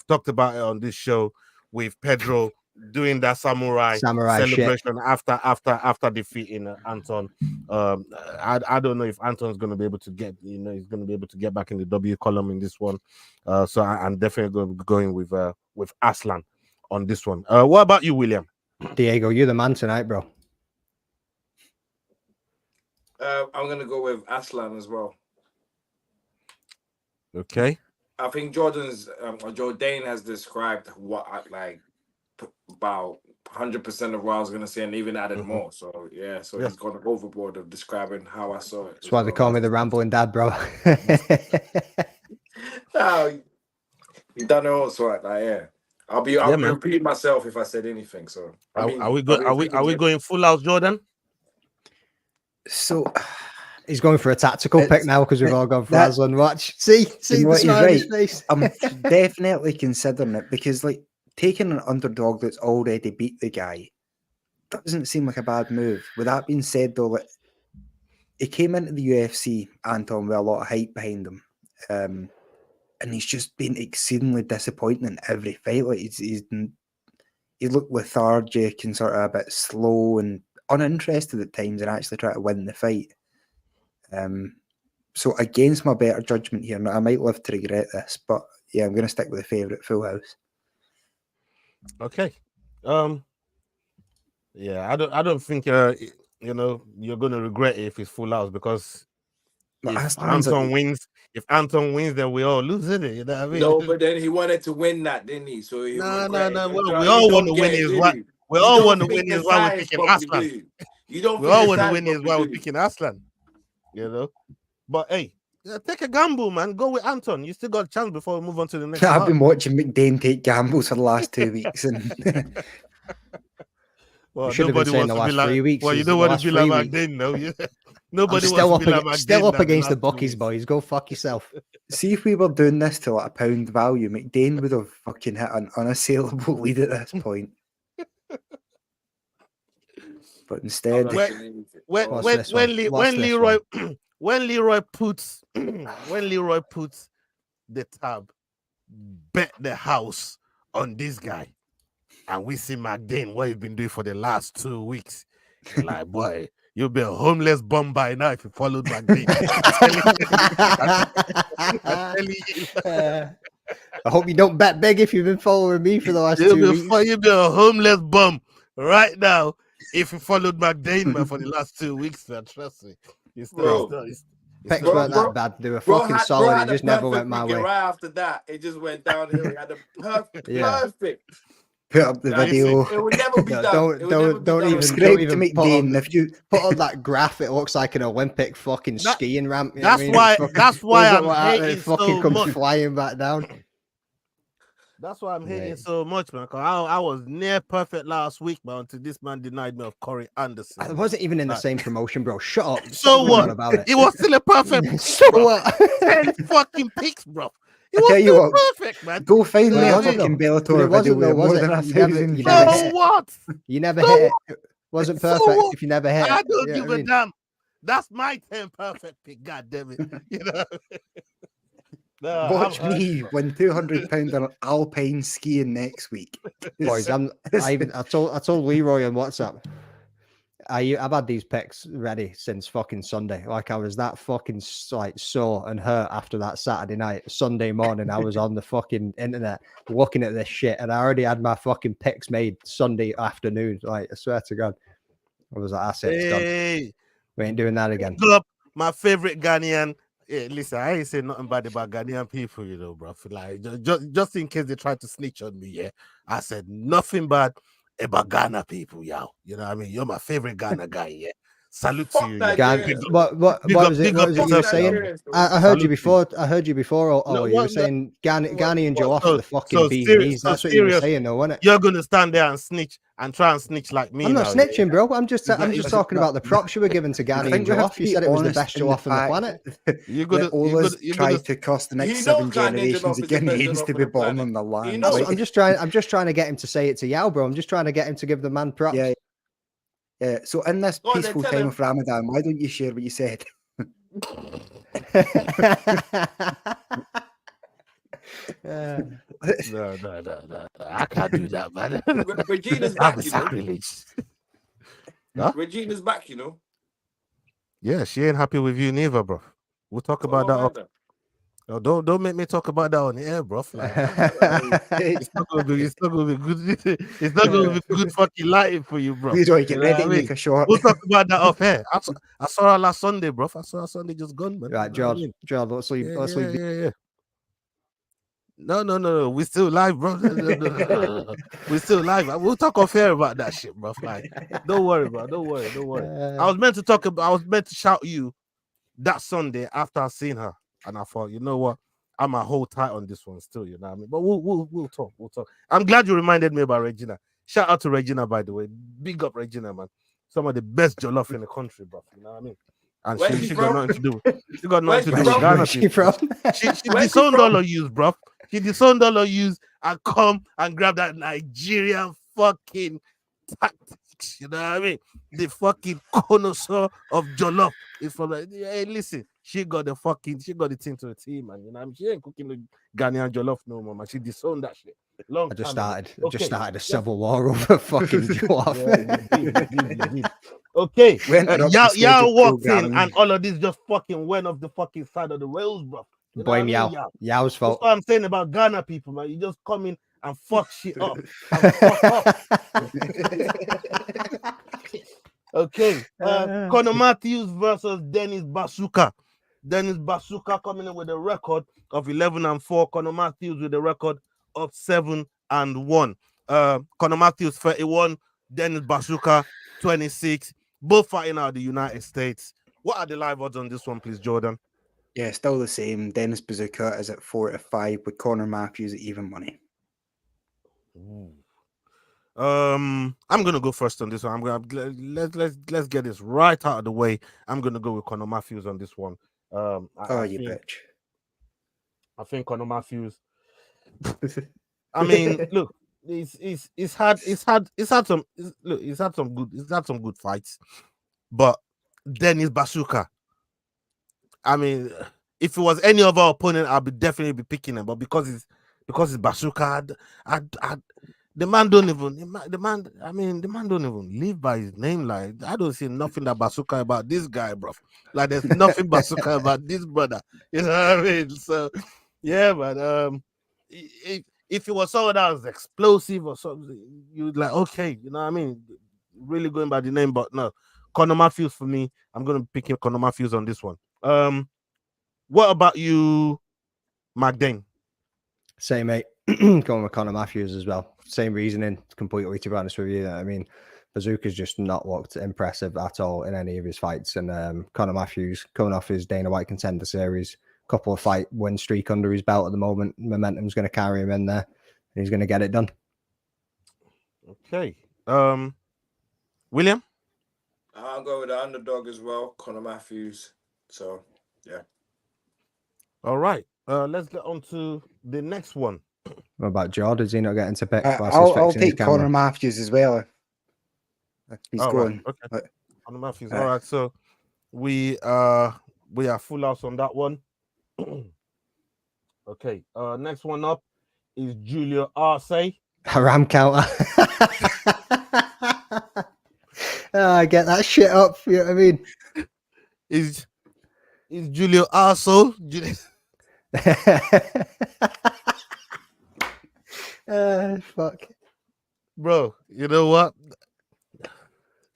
talked about it on this show with Pedro doing that samurai celebration after defeating Anton. I don't know if Anton's going to be able to get, he's going to be able to get back in the W column in this one. So I'm definitely going to be going with Aslan on this one. What about you, William? Diego, you're the man tonight, bro. I'm going to go with Aslan as well. Okay. I think Jordan has described what about 100% of what I was going to say, and even added more. So yeah, he's gone overboard of describing how I saw it. That's why they call me the rambling dad, bro. No, you done it all, so I'll be repeating myself if I said anything. So are we going full out, Jordan? So he's going for a tactical pick now because we've all gone for Aslan. Watch, see the smile on his face. I'm definitely considering it because taking an underdog that's already beat the guy doesn't seem like a bad move. With that being said, though, he came into the UFC, Anton, with a lot of hype behind him, and he's just been exceedingly disappointing in every fight. He looked lethargic and sort of a bit slow and uninterested at times, and actually try to win the fight. So against my better judgment here, I might live to regret this, but yeah, I'm going to stick with the favourite, Full House. Okay. Yeah, I don't think you know you're gonna regret it if it's full house because But if Aslan's Anton wins, then we all lose, isn't it? You know what I mean? No, but then he wanted to win that, didn't he? So he No. regretted. Well, You we all want don't to win get it, is do what you? we You all don't want to think win the is why we're signs picking properly, Aslan. do you? You don't We think all the want to signs win is properly, why we're do you? picking Aslan. You know, but hey, take a gamble, man. Go with Anton. You still got a chance before we move on to the next. I've part. been watching McDane take gambles for the last 2 weeks, and Well, should have been nobody saying wants the to be last 3 like. weeks. Well, you is don't the want to last be 3 like weeks. McDane, no. I'm Nobody still wants up, to be like McDane. still up the against the last 2 bookies, weeks. boys. Go fuck yourself. see if we were doing this to like a pound value, McDane would have fucking hit an unassailable lead at this point. But instead, When What's this one? when What's this Leroy one? when Leroy puts the tab, bet the house on this guy, and we see McDane what he's been doing for the last 2 weeks. You're like, boy, you'll be a homeless bum by now if you followed McDane. I'm telling you. I hope you don't bet big if you've been following me for the last 2 weeks. You'll be a homeless bum right now if you followed McDane man, for the last 2 weeks. Man, trust me. Picks Bro, weren't that bad. They were fucking solid. It just never went my way. Right after that, it just went downhill. He had a perfect. put up the video. It would never be done. Don't even Subscribe to McDane. If you put on that graph, it looks like an Olympic fucking skiing ramp. You know That's what I mean? why. Fucking, That's why I'm it hating fucking so comes much. flying back down. That's why I'm hating so much, man. Cause I was near perfect last week, man. Until this man denied me of Corey Anderson. I wasn't even in the same promotion, bro. Shut up. So Stop what? about it. It was still a perfect. So what? 10 fucking picks, bro. It I was tell you still what, perfect, man. go find me a wasn't, fucking though. Bellator It wasn't, video though, with was more it? than You never- 1,000 you never views. hit it. What? You never So hit it. what? It wasn't So perfect what? if you never hit I it. don't You know give what I a mean? damn. That's my 10 perfect pick. God damn it. You know. No, Watch me win £200 on alpine skiing next week. Boys, I told Leroy on WhatsApp. I've had these picks ready since fucking Sunday. Like I was that fucking like sore and hurt after that Saturday night. Sunday morning, I was on the fucking internet looking at this shit, and I already had my fucking picks made Sunday afternoon. Like I swear to God, I was like, "That's it, it's done. We ain't doing that again." Up my favorite Ghanaian. Yeah, listen, I ain't saying nothing bad about Ghanaian people, you know, bro. Like just in case they try to snitch on me, yeah. I said nothing bad about Ghana people, y'all. You know what I mean? You're my favorite Ghana guy, yeah. Salute to you. What was it you were saying? I heard you before. I heard you before. You were saying Ghanaian Joe off the fucking BBs. That's what you were saying, though, wasn't it? You're gonna stand there and snitch and try and snitch like me. I'm not now, snitching, bro. I'm just talking about the props you were given to Ghanaian Joe off. You said it was the best Joe off on the planet. You're gonna try to cost the next 7 generations of Ghanaians to be born on the land. I'm just trying to get him to say it to Yao, bro. I'm just trying to get him to give the man props. Yeah. Yeah, so in this peaceful time of Ramadan, why don't you share what you said? No. I can't do that, man. Regina's back, you know. Regina's back, you know. Yeah, she ain't happy with you neither, bro. We'll talk about that. No, don't make me talk about that on the air, bro. Like, it's not gonna be good. It's not gonna be good fucking lighting for you, bro. You get ready to make a short. We'll talk about that off air. I saw her last Sunday, bro. I saw her Sunday just gone, man. Right, George, let's leave. Yeah. No. We still live, bro. No. We still live. We'll talk off air about that shit, bro. Like, don't worry, bro. Don't worry. I was meant to shout you that Sunday after I seen her. And I thought, you know what? I'm a hold tight on this one still, you know what I mean? But we'll talk. I'm glad you reminded me about Regina. Shout out to Regina, by the way. Big up Regina, man. Some of the best jollof in the country, bro. You know what I mean? And she got nothing to do. She got nothing to do with Ghana. She disowned all of you, bro. She disowned all of you and come and grab that Nigerian fucking tactics. You know what I mean? The fucking connoisseur of jollof is from like, hey, listen. She got the thing to the team, man. You know, I mean, she ain't cooking the Ghanaian jollof no more, man. She disowned that shit. I just started a civil war over fucking jollof. Okay, y'all walked in and all of this just fucking went off the fucking side of the rails, bro. Blame Yao. Yao's fault. That's what I'm saying about Ghana people, man. You just come in and fuck shit up. And fuck up. Okay. Conor Matthews versus Dennis Buzukja. Dennis Buzukja coming in with a record of 11-4. Conor Matthews with a record of 7-1. Conor Matthews 31. Dennis Buzukja 26. Both fighting out of the United States. What are the live odds on this one, please, Jordan? Yeah, still the same. Dennis Buzukja is at 4-5 with Conor Matthews at even money. I'm gonna go first on this one. Let's get this right out of the way. I'm gonna go with Conor Matthews on this one. You bitch. I think Conor Matthews. I mean, look, he's had some good fights, but Dennis Buzukja. I mean, if it was any other opponent, I'd definitely be picking him. But because it's Buzukja, the man don't even live by his name. Like, I don't see nothing that Buzukja about this guy, bro. Like, there's nothing Buzukja about this brother. You know what I mean? So yeah, but if it was someone that was explosive or something, you'd like, okay, you know what I mean? Really going by the name, but no. Conor Matthews for me. I'm gonna pick Conor Matthews on this one. What about you, McDane? Same, mate. Going with Conor Matthews as well. Same reasoning, completely, to be honest with you. I mean, Buzukja's just not looked impressive at all in any of his fights. And Conor Matthews, coming off his Dana White Contender Series, couple of fight win streak under his belt at the moment. Momentum's going to carry him in there, and he's going to get it done. Okay. William? I'll go with the underdog as well, Conor Matthews. So, yeah. All right. Let's get on to the next one. What about Jordan? Is he not getting to pick? I'll take Conor Matthews as well. He's going. Right. Okay. Conor Matthews. All right. So we are full house on that one. Okay. Next one up is Julio Arce. Haram counter. Get that shit up. You know what I mean? Is Julio Arsehole? Fuck. Bro, you know what?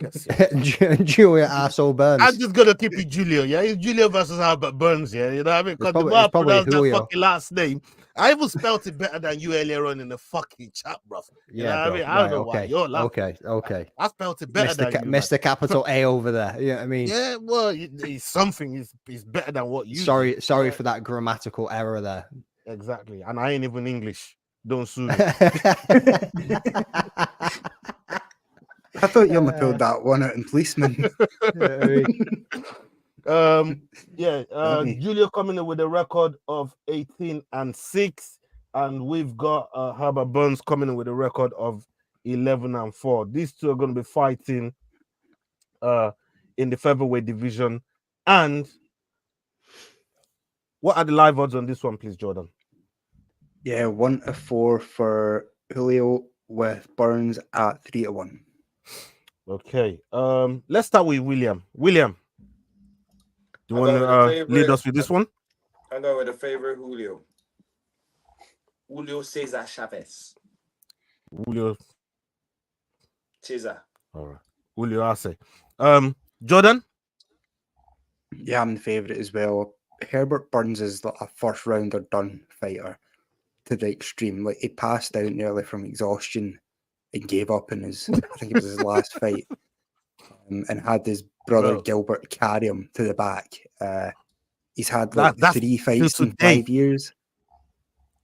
Julio Arsehole Burns. I'm just gonna keep it Julio, yeah? It's Julio versus Herbert Burns, yeah? You know what I mean? Because the way I pronounced that fucking last name, I even spelled it better than you earlier on in the fucking chat, bro. You know what I mean? I don't know why you're laughing. Okay. I spelled it better than you. Mr. Capital A over there. You know what I mean? Yeah, well, it's something. It's better than what you. Sorry for that grammatical error there. Exactly, and I ain't even English. Don't sue me. I thought you only pulled that one out in Policeman. Julio coming in with a record of 18-6, and we've got Herbert Burns coming in with a record of 11-4. These two are going to be fighting in the featherweight division. And what are the live odds on this one, please, Jordan? Yeah, 1-4 for Julio with Burns at 3-1. Okay. Let's start with William. William, do you want to lead us with this one? I'm going with the favorite, Julio. Julio Cesar Chavez. Julio Cesar. All right. Julio Arce. Jordan? Yeah, I'm the favorite as well. Herbert Burns is like a first rounder done fighter to the extreme. Like, he passed out nearly from exhaustion and gave up in his, I think it was his last fight, and had his brother Gilbert carry him to the back. He's had like 3 fights in 5 years.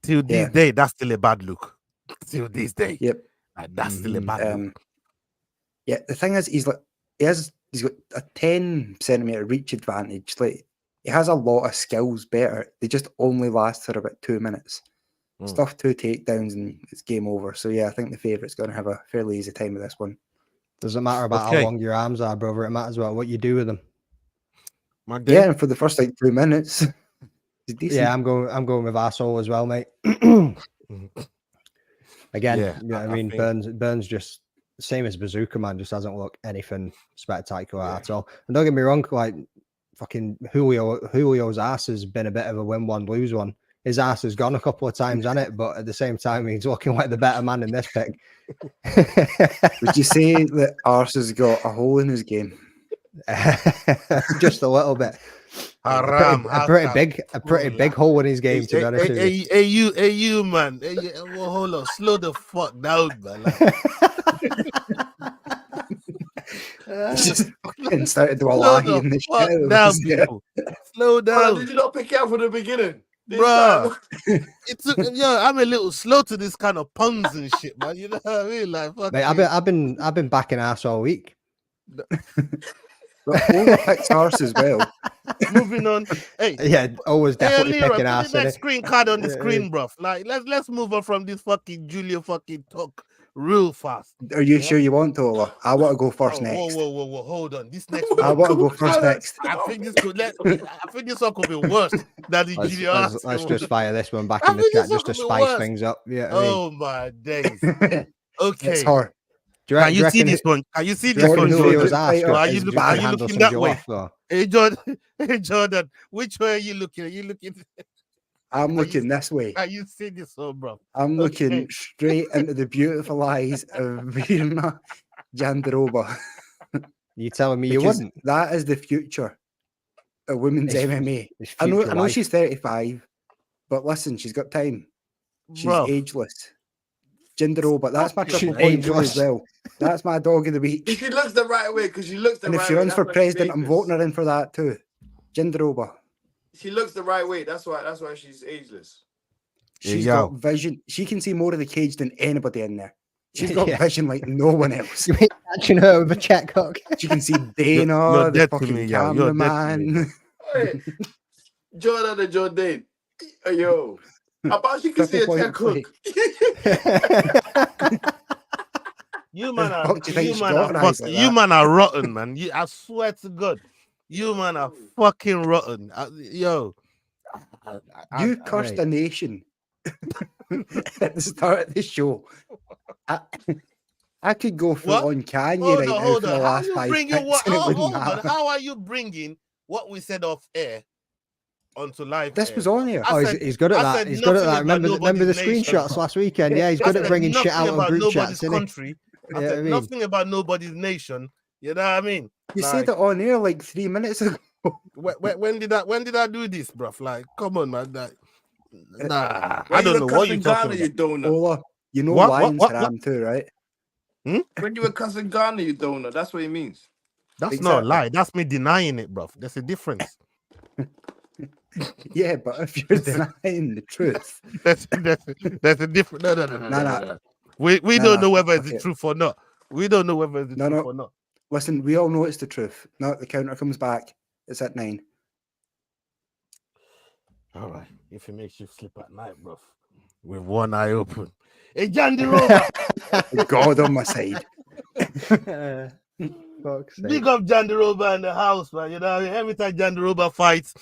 Till this day, that's still a bad look. Till this day. Yep. That's still a bad look. Yeah, the thing is, he's got a 10 centimeter reach advantage. Like, he has a lot of skills better. They just only last for about 2 minutes. Stuff 2 takedowns and it's game over. So yeah, I think the favourite's going to have a fairly easy time with this one. Doesn't matter about how long your arms are, brother. It matters about what you do with them. Yeah, and for the first 2 minutes, he's decent. Yeah, I'm going with Arsehole as well, mate. Again, I mean, Burns just same as Buzukja, man, just hasn't looked anything spectacular at all. And don't get me wrong, like fucking Julio's ass has been a bit of a win one, lose one. his ass has gone a couple of times on it, but at the same time, he's looking like the better man in this pick. Would you say that Arce has got a hole in his game? Just a little bit. A pretty big hole in his game, to be honest with you. Hey, you, man. Well, hold on. Slow the fuck down, man. Just fucking started to lie in the show. Slow down. Did you not pick it up from the beginning? Bro, I'm a little slow to this kind of puns and shit, man. You know what I mean? Like, mate, I've been backing Arce all week. But Ola picks Arce as well. Moving on. Hey, yeah, always definitely Leroy, picking Arce. Put the next screen card on the screen, bruv. Like, let's move on from this fucking Julio fucking talk real fast. Are you sure you want to, Ola? I want to go first next. Whoa! Hold on. This next. I want to go first next. I think this one could be worse than the Julio. Let's just fire this one back in the chat just to spice things up. Yeah. Oh my days. Okay. It's hard. Can you see this one? Can you see this one? Are you looking that way? Hey Jordan, which way are you looking? Are you looking? I'm looking this way. Can you see this one, bro? I'm looking straight into the beautiful eyes of Virna Jandiroba. You telling me you wouldn't? That is the future of women's MMA. I know she's 35, but listen, she's got time. She's ageless. Jandiroba, that's my triple point as well. That's my dog of the week. She looks the right way because she looks the right way. And if she runs for president, I'm voting her in for that too. Jandiroba. She looks the right way. That's why she's ageless. She's got vision. She can see more of the cage than anybody in there. She's got vision like no one else. You ain't catching her with a check hook. She can see Dana, the fucking cameraman. Jordan and Jordan. Yo. About she can see a check hook. You man are rotten, man. I swear to God, you man are fucking rotten. You cursed a nation at the start of the show. I could go full on Kanye now for the last 5 minutes. How are you bringing what we said off air onto live? This was on here. He's good at that. He's good at that. Remember the screenshots last weekend? Yeah, he's good at bringing shit out on group chats. Country. I said nothing about nobody's nation. You know what I mean? You said it on air like 3 minutes ago. When did I do this, bruv? Like, come on, man. Nah, I don't know what you're talking about. You don't know. Ola, you know Lions Haram too, right? When you were cussing Ghana, you don't know. That's what it means. That's not a lie. That's me denying it, bruv. There's a difference. Yeah, but if you're denying the truth, that's a different. No. We don't know whether it's the truth or not. We don't know whether it's the truth or not. Listen, we all know it's the truth. Now the counter comes back. It's at 9. All right. If it makes you sleep at night, bruv, with one eye open. Hey, Jandiroba! God on my side. Big up Jandiroba in the house, man. You know what I mean? Every time Jandiroba fights,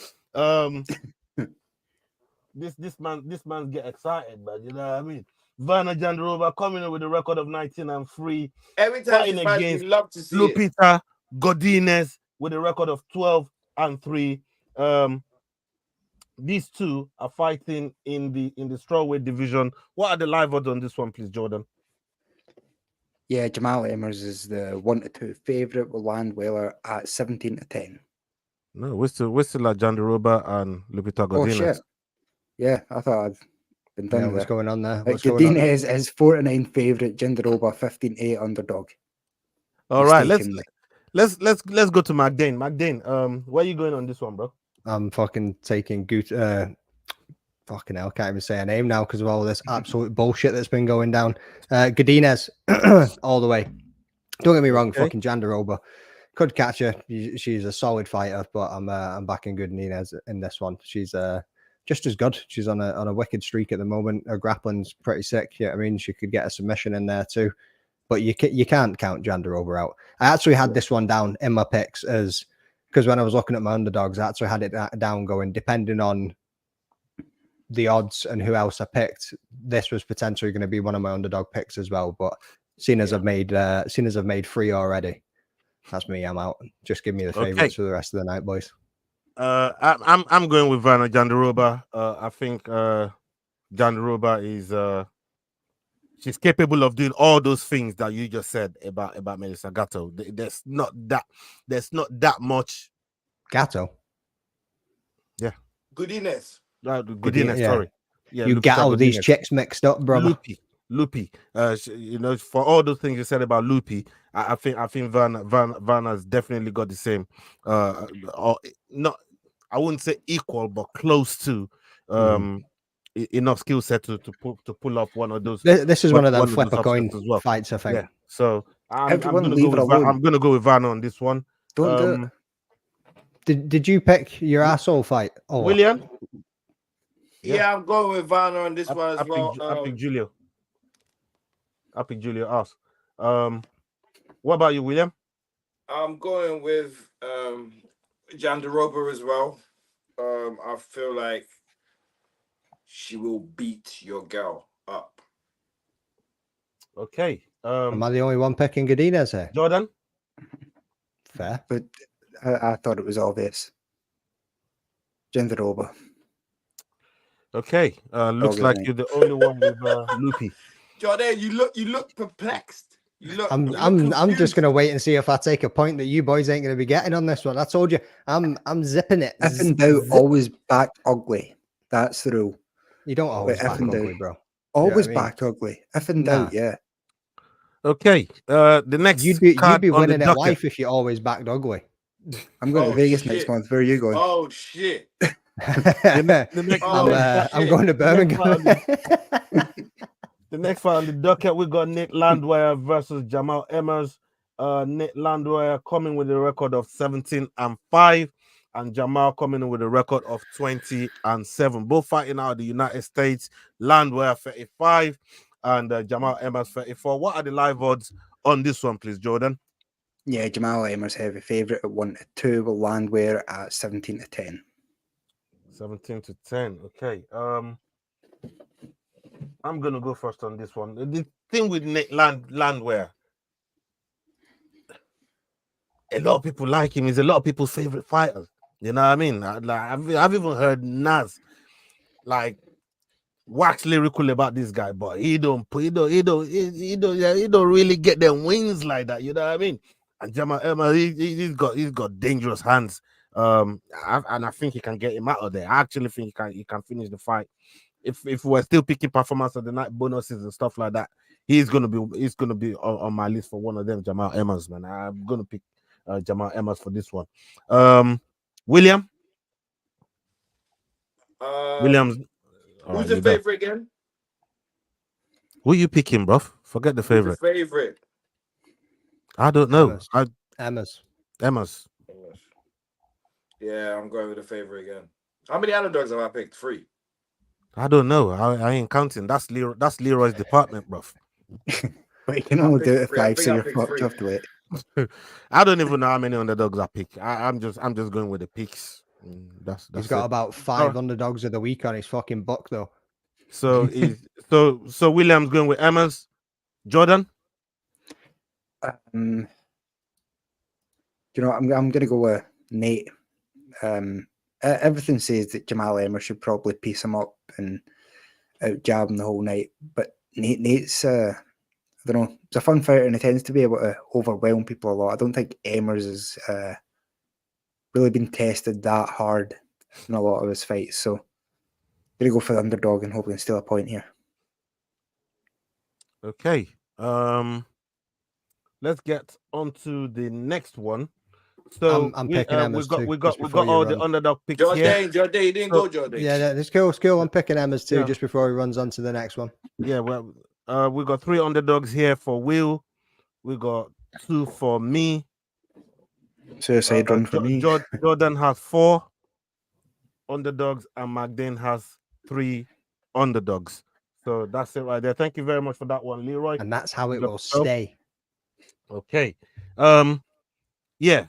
this man get excited, man. You know what I mean? Virna Jandiroba coming in with a record of 19-3. Every time she fights, you love to see Lupita, Godinez with a record of 12-3. These two are fighting in the strawweight division. What are the live odds on this one, please, Jordan? Yeah, Jamall Emmers is the 1-2 favorite with Landwehr at 17-10. No, we're still at Jandiroba and Lupita Godinez. Oh shit! Yeah, I thought I'd been done. What's going on there? Godinez is 4-9 favorite. Jandiroba 15-8 underdog. All right, let's go to McDane. McDane, where are you going on this one, bro? I'm fucking taking good. Fucking hell, can't even say her name now because of all this absolute bullshit that's been going down. Godinez, all the way. Don't get me wrong, fucking Jandiroba could catch her. She's a solid fighter, but I'm backing Godinez in this one. She's just as good. She's on a wicked streak at the moment. Her grappling's pretty sick. Yeah, I mean, she could get a submission in there too. But you can't count Jandiroba out. I actually had this one down in my picks as because when I was looking at my underdogs, I actually had it down going depending on the odds and who else I picked. This was potentially going to be one of my underdog picks as well. But seeing as I've made 3 already, that's me. I'm out. Just give me the favorites for the rest of the night, boys. I'm going with Virna Jandiroba. I think Jandiroba is she's capable of doing all those things that you just said about Melissa Gatto. There's not that much. Gatto. Yeah. Godinez. Godinez, yeah. sorry. Yeah, You Lupita get all these Godinez. chicks mixed up, brother. Loopy. You know, for all those things you said about Loopy, I think Virna's definitely got the same. Or not, I wouldn't say equal, but close to enough skill set to pull off one of those. This is one of them flip a upsets coin as well. fights, I think. Yeah. So I'm Everyone gonna leave go it with alone. I'm gonna go with Virna on this one. Don't do it. Did you pick your asshole fight? Oh, William? Yeah, I'm going with Virna on this one as well. I pick Julio. I pick Julio Arce. What about you, William? I'm going with Jandiroba as well. I feel like she will beat your girl up. Okay. am I the only one picking Godinez here? Jordan? Fair. But I thought it was obvious. Jandiroba. Okay. Looks like you're the only one with Loopy. Jordan, you look perplexed. I'm just gonna wait and see if I take a point that you boys ain't gonna be getting on this one. I told you, I'm zipping it. If in doubt, always back ugly. That's the rule. You don't always If back in ugly, doubt. bro. Always You know what I mean? back ugly. If in doubt, yeah. Okay. The next You'd be card on winning the at docket. life if you always backed ugly. I'm going to Vegas shit. next month. Where are you going? Oh shit! I'm going to Birmingham. The next fight on the docket, we got Nick Landwehr versus Jamall Emmers. Nick Landwehr coming with a record of 17-5, and Jamall coming in with a record of 20-7. Both fighting out of the United States. Landwehr 35 and Jamall Emmers 34. What are the live odds on this one, please, Jordan? Yeah, Jamall Emmers heavy favourite at 1-2, with Landwehr at 17-10. 17-10. Okay. I'm gonna go first on this one. The thing with Nick Landwehr, a lot of people like him. He's a lot of people's favorite fighter. You know what I mean? I've even heard Nas like wax lyrical about this guy, but he don't really get them wins like that. You know what I mean? And Jamall Emmers, he's got dangerous hands. And I think he can get him out of there. I actually think he can finish the fight. If we're still picking performance of the night bonuses and stuff like that, he's gonna be on my list for one of them. Jamall Emmers, man. I'm gonna pick Jamall Emmers for this one. William. Williams. Who's the favorite again? Who you picking, bro? Forget the favorite. Who's the favorite? I don't know. Emmers. Yeah, I'm going with the favorite again. How many underdogs have I picked? 3. I don't know. I ain't counting. That's Leroy's department, bro. But you can only do it if 5, so you're fucked. You have to wait. I don't even know how many underdogs I pick. I'm just going with the picks. That's He's got it. about 5 underdogs of the week on his fucking book, though. So so William's going with Emmers. Jordan. You know, I'm going to go with Nate. Everything says that Jamall Emmers should probably piece him up and out jab him the whole night, but Nate's I don't know, he's a fun fighter and he tends to be able to overwhelm people a lot. I don't think Emmers has really been tested that hard in a lot of his fights, so I'm gonna go for the underdog and hopefully steal a point here. Okay. Let's get on to the next one. So I'm picking Emmers too. We got all the underdog picks here. Jordan, you didn't go, Jordan. Yeah, that's cool. I'm picking Emmers too, just before he runs on to the next one. Yeah, well, we got 3 underdogs here for Will. We got 2 for me. Suicide run for me. Jordan has 4 underdogs, and McDane has 3 underdogs. So that's it right there. Thank you very much for that one, Leroy. And that's how it will stay. Okay. Yeah.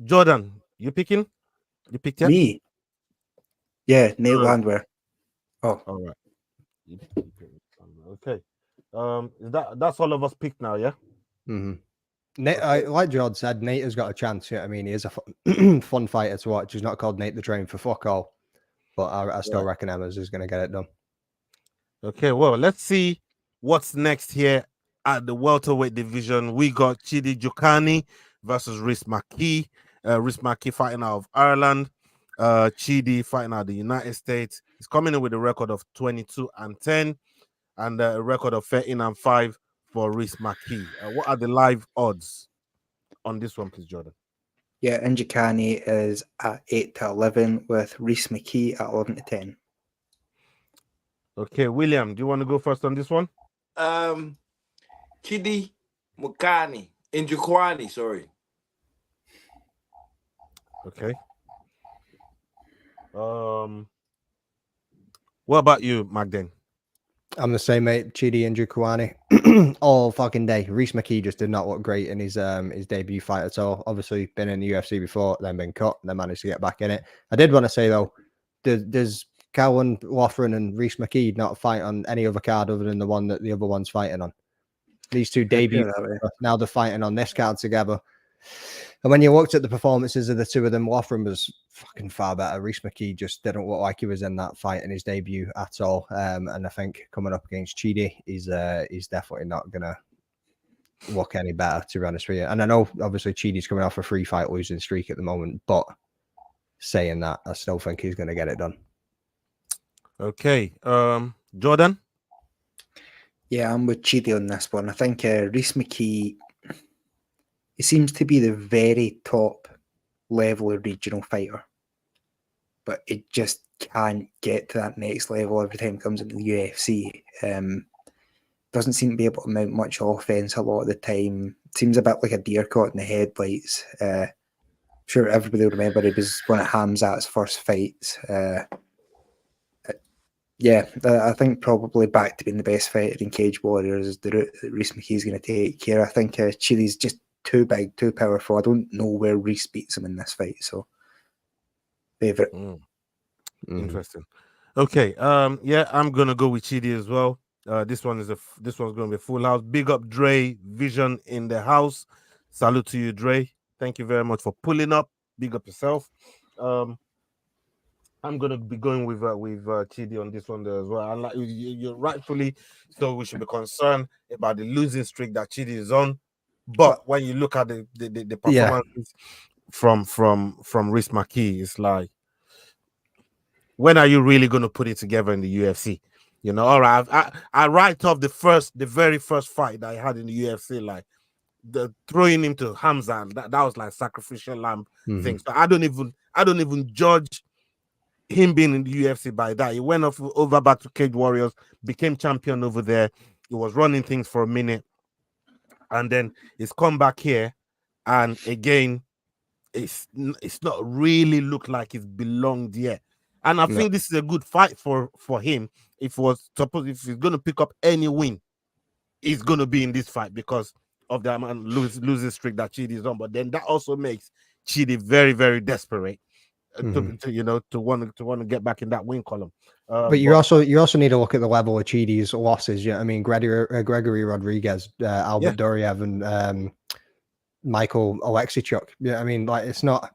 Jordan, you picking? You picked yet? Me? Yeah, Nate Landwehr. Oh, all right. Okay. That's all of us picked now, yeah? Mm-hmm. Nate, like George said, Nate has got a chance. Yeah, I mean, he is a fun fighter to watch. He's not called Nate the Train for fuck all, but I still reckon Emmers is going to get it done. Okay, well, let's see what's next here at the welterweight division. We got Chidi Njokuani versus Rhys McKee. Rhys McKee fighting out of Ireland. Chidi fighting out of the United States. He's coming in with a record of 22-10 and a record of 13-5 for Rhys McKee. What are the live odds on this one, please, Jordan? Yeah, Njokuani is at 8-11 with Rhys McKee at 11-10. Okay, William, do you want to go first on this one? Chidi Njokuani, sorry. Okay. What about you, Magden? I'm the same, mate. Chidi Njokuani all fucking day. Rhys McKee just did not look great in his debut fight at all. Obviously, been in the UFC before, then been cut, then managed to get back in it. I did want to say though, does Caolán, Loughran, and Rhys McKee not fight on any other card other than the one that the other one's fighting on? These two debut, now they're fighting on this card together. And when you looked at the performances of the two of them, Loughran was fucking far better. Rhys McKee just didn't look like he was in that fight in his debut at all. And I think coming up against Chidi, he's definitely not going to look any better, to be honest with you. And I know, obviously, Chidi's coming off a 3-fight losing streak at the moment, but saying that, I still think he's going to get it done. Okay. Jordan? Yeah, I'm with Chidi on this one. I think Rhys McKee, he seems to be the very top level of regional fighter, but it just can't get to that next level every time it comes into the UFC. Doesn't seem to be able to mount much offense a lot of the time. Seems a bit like a deer caught in the headlights. I'm sure everybody will remember he was one of Hamzat's first fights. Yeah, I think probably back to being the best fighter in Cage Warriors is the route that Rhys McKee's going to take here. I think Chidi's just too big, too powerful. I don't know where Rhys beats him in this fight, so favorite. Interesting. Okay, yeah, I'm gonna go with Chidi as well. This one's gonna be full house. Big up Dre Vision in the house. Salute to you, Dre. Thank you very much for pulling up. Big up yourself. I'm gonna be going with Chidi on this one there as well. And like you're rightfully so, we should be concerned about the losing streak that Chidi is on. But when you look at the performances from Rhys McKee, it's like, when are you really going to put it together in the UFC? You know, all right, I write off the very first fight that I had in the UFC, like the throwing him to Hamza. That was like sacrificial lamb thing. So I don't even judge him being in the UFC by that. He went over back to Cage Warriors, became champion over there. He was running things for a minute. And then he's come back here, and again, it's not really looked like it's belonged yet. And I think this is a good fight for him. If he's going to pick up any win, he's going to be in this fight because of the losing streak that Chidi is on. But then that also makes Chidi very, very desperate to want to get back in that win column. But you also need to look at the level of Chidi's losses. Yeah, I mean Gregory Rodriguez, Albert Doriev, and Michael Oleksichuk. Yeah, I mean, like it's not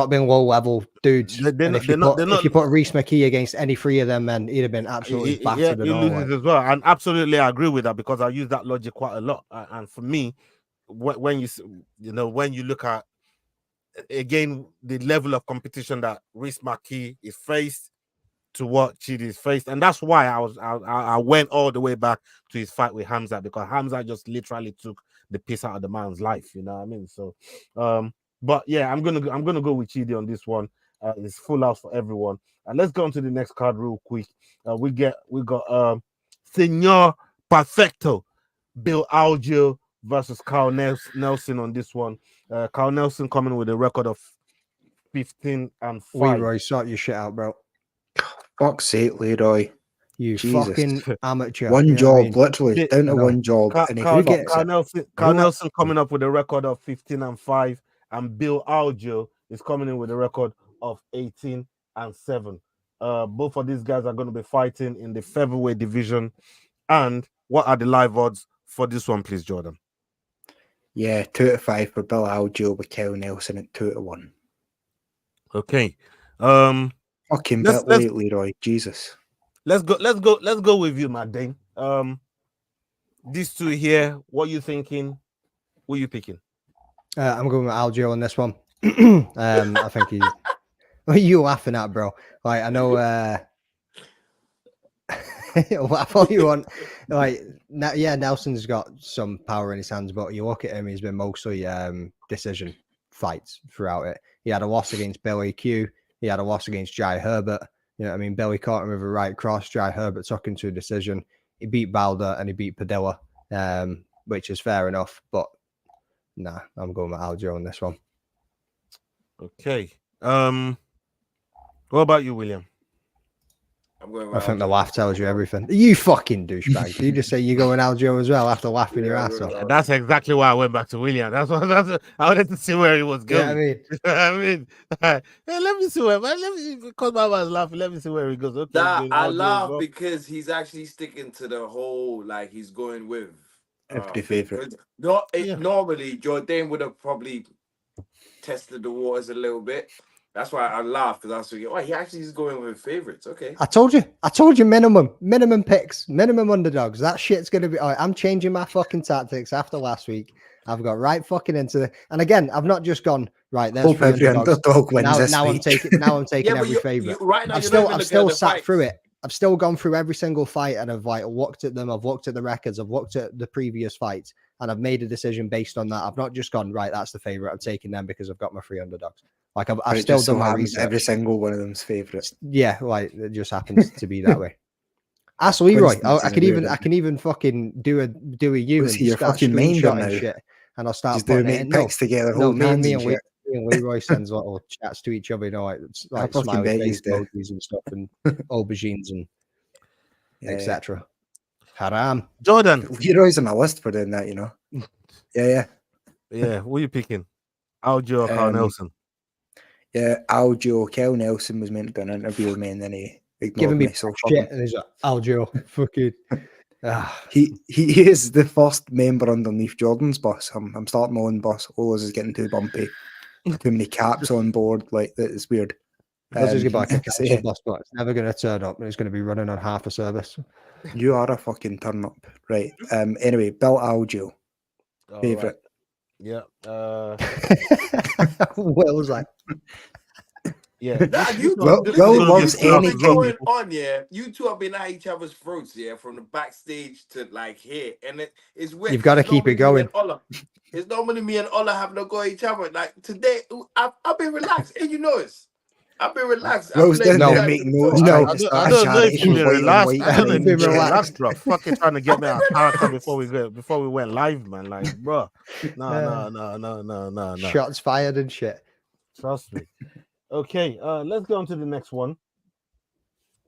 being low level dudes. If you put Rhys McKee against any three of them, then he'd have been absolutely battered. He loses as well, and absolutely I agree with that because I use that logic quite a lot. And for me, when you look at again the level of competition that Rhys McKee is faced to what Chidi is faced, and that's why I went all the way back to his fight with Hamza, because Hamza just literally took the piss out of the man's life. You know what I mean? So, but yeah, I'm gonna go with Chidi on this one. It's full house for everyone. And let's go on to the next card real quick. We got Senor Perfecto, Bill Algeo versus Carl Nelson on this one. Carl Nelson coming with a record of 15-5. Leroy, sort your shit out, bro. Fuck's sake, Leroy. You fucking amateur. One job, literally down to one job. Carl Nelson coming up with a record of 15-5, and Bill Algeo is coming in with a record of 18-7. Both of these guys are going to be fighting in the featherweight division. And what are the live odds for this one, please, Jordan? Yeah, 2-5 for Bill Algeo with Kel Nelson at 2-1. Okay. Fucking let's- bit late, Leroy. Jesus. Let's go with you, Matt Dane. These two here, what you thinking? Who you picking? I'm going with Algeo on this one. I think he's. What are you laughing at, bro? Like, I know. I thought you want, like, yeah, Nelson's got some power in his hands, but you look at him, he's been mostly decision fights throughout it. He had a loss against Billy Q. He had a loss against Jai Herbert. You know what I mean? Billy caught him with a right cross. Jai Herbert took him to a decision. He beat Balder and he beat Padilla, which is fair enough. But nah, I'm going with Algeo on this one. Okay. What about you, William? I'm going I think the laugh tells you everything. You fucking douchebag. You just say you're going Algeo as well after laughing your ass off. That's exactly why I went back to William. That's I wanted to see where he was going. Yeah, hey, let me see where. Let me because my man's laughing. Let me see where he goes. Okay, Nah, I laugh well. because he's actually sticking to the whole, like, he's going with Every favourite. Normally, Jordan would have probably tested the waters a little bit. That's why I laughed, because I was thinking, oh, he actually is going with favorites. Okay. I told you minimum picks, minimum underdogs. That shit's going to be, all right, I'm changing my fucking tactics after last week. I've got right fucking into the, and again, I've not just gone, right, there's Hope every underdog wins this now week. I'm taking every favorite. Right now, I've still sat through it. I've still gone through every single fight and I've like looked at them. I've looked at the records. I've looked at the previous fights and I've made a decision based on that. I've not just gone, right, that's the favorite. I'm taking them because I've got my 3 underdogs. Like I've still done my research. Every single one of them's favourites. Yeah, like it just happens to be that way. Ask Leroy. I can even fucking do a you Was and he your start fucking main screenshotting now? shit, and I'll start Just putting doing it in. picks together. No, Me and Leroy sends little chats to each other, you know, like fucking smiley bet face you do. emojis and stuff, and aubergines and etc. Haram. Jordan. Leroy's on my list for doing that, you know. Yeah. Who are you picking? Algeo or Carl Nelson? Yeah, Algeo. Kel Nelson was meant to do an interview with me, and then he ignored Giving me me. So shit, and he's like, Algeo, fucking. He is the first member underneath Jordan's bus. I'm starting my own bus. Ola's is getting too bumpy. Too many caps on board. Like, it's weird. Let's just get back to the bus, but it's never going to turn up, and it's going to be running on half a service. You are a fucking turn up, right? Anyway, Bill Algeo, favorite. Right. Yeah. What was like? Yeah. Will loves anything. Going on, yeah. You two have been at each other's throats, yeah, from the backstage to like here, and it's weird. You've got to keep it going. It's normally me and Ola having to go at each other. Like today, I've been relaxed, and you know it. I've been relaxed. Rose down there making notes. I don't know if you've been relaxed. I don't know if you've been relaxed, bro. Fucking trying to get me out of character before we went live, man. Like, bro. No. Shots fired and shit. Trust me. Okay, let's go on to the next one.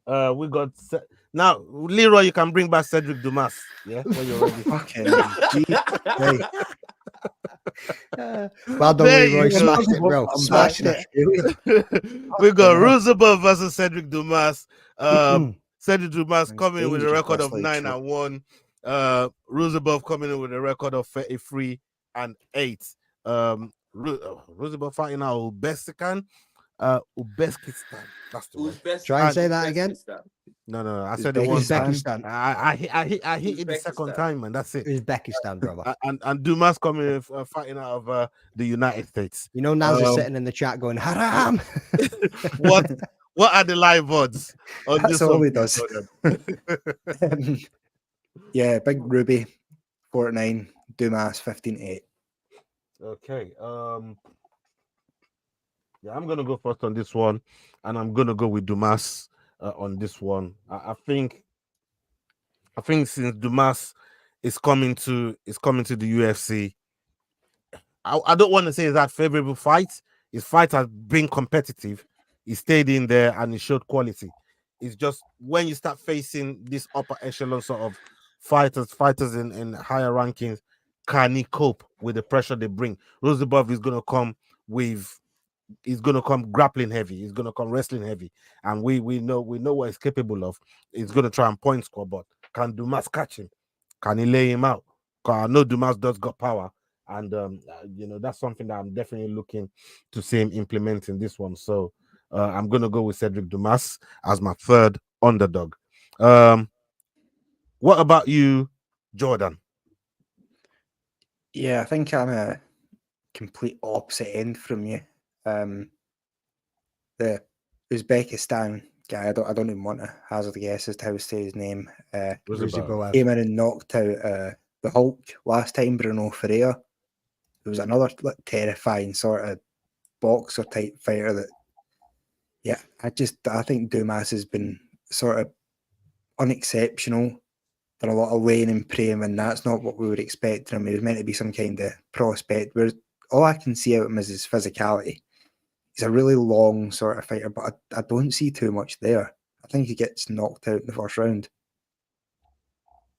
We got now, Leroy. You can bring back Sedriques Dumas. Yeah, when you're ready. Fucking well done, Leroy. Smashed it, bro. Smashed it. We got Ruziboev versus Sedriques Dumas. Sedriques Dumas coming in with a record of 9-1. Ruziboev coming in with a record of 33-8. Ruziboev fighting out Uzbekistan. Uzbekistan. That's the one. Try and say that again. No. I said it was Uzbekistan. I hit it the second time, man. That's it. Uzbekistan, brother. And Dumas coming in fighting out of the United States. You know, Naz is sitting in the chat going, haram. What are the live odds? That's all he does. Yeah, Big Ruby, 49, Dumas, 15-8. Okay. Yeah, I'm gonna go first on this one, and I'm gonna go with Dumas on this one. I think since Dumas is coming to the UFC, I don't want to say it's that favorable fight. His fight has been competitive. He stayed in there and he showed quality. It's just when you start facing this upper echelon sort of fighters in higher rankings, can he cope with the pressure they bring? Ruziboev is gonna come grappling heavy. He's gonna come wrestling heavy, and we know what he's capable of. He's gonna try and point score, but can Dumas catch him? Can he lay him out? Because I know Dumas does got power, And that's something that I'm definitely looking to see him implement in this one. So I'm gonna go with Sedriques Dumas as my third underdog. What about you, Jordan? Yeah, I think I'm a complete opposite end from you. The Uzbekistan guy, I don't even want to hazard a guess as to how to say his name. Ruziboev. Came in and knocked out the Hulk last time, Bruno Ferreira. It was another terrifying sort of boxer type fighter that, yeah, I think Dumas has been sort of unexceptional. Done a lot of laying and praying, and that's not what we would expect from him. He was meant to be some kind of prospect. Whereas all I can see out of him is his physicality. He's a really long sort of fighter, but I don't see too much there. I think he gets knocked out in the first round.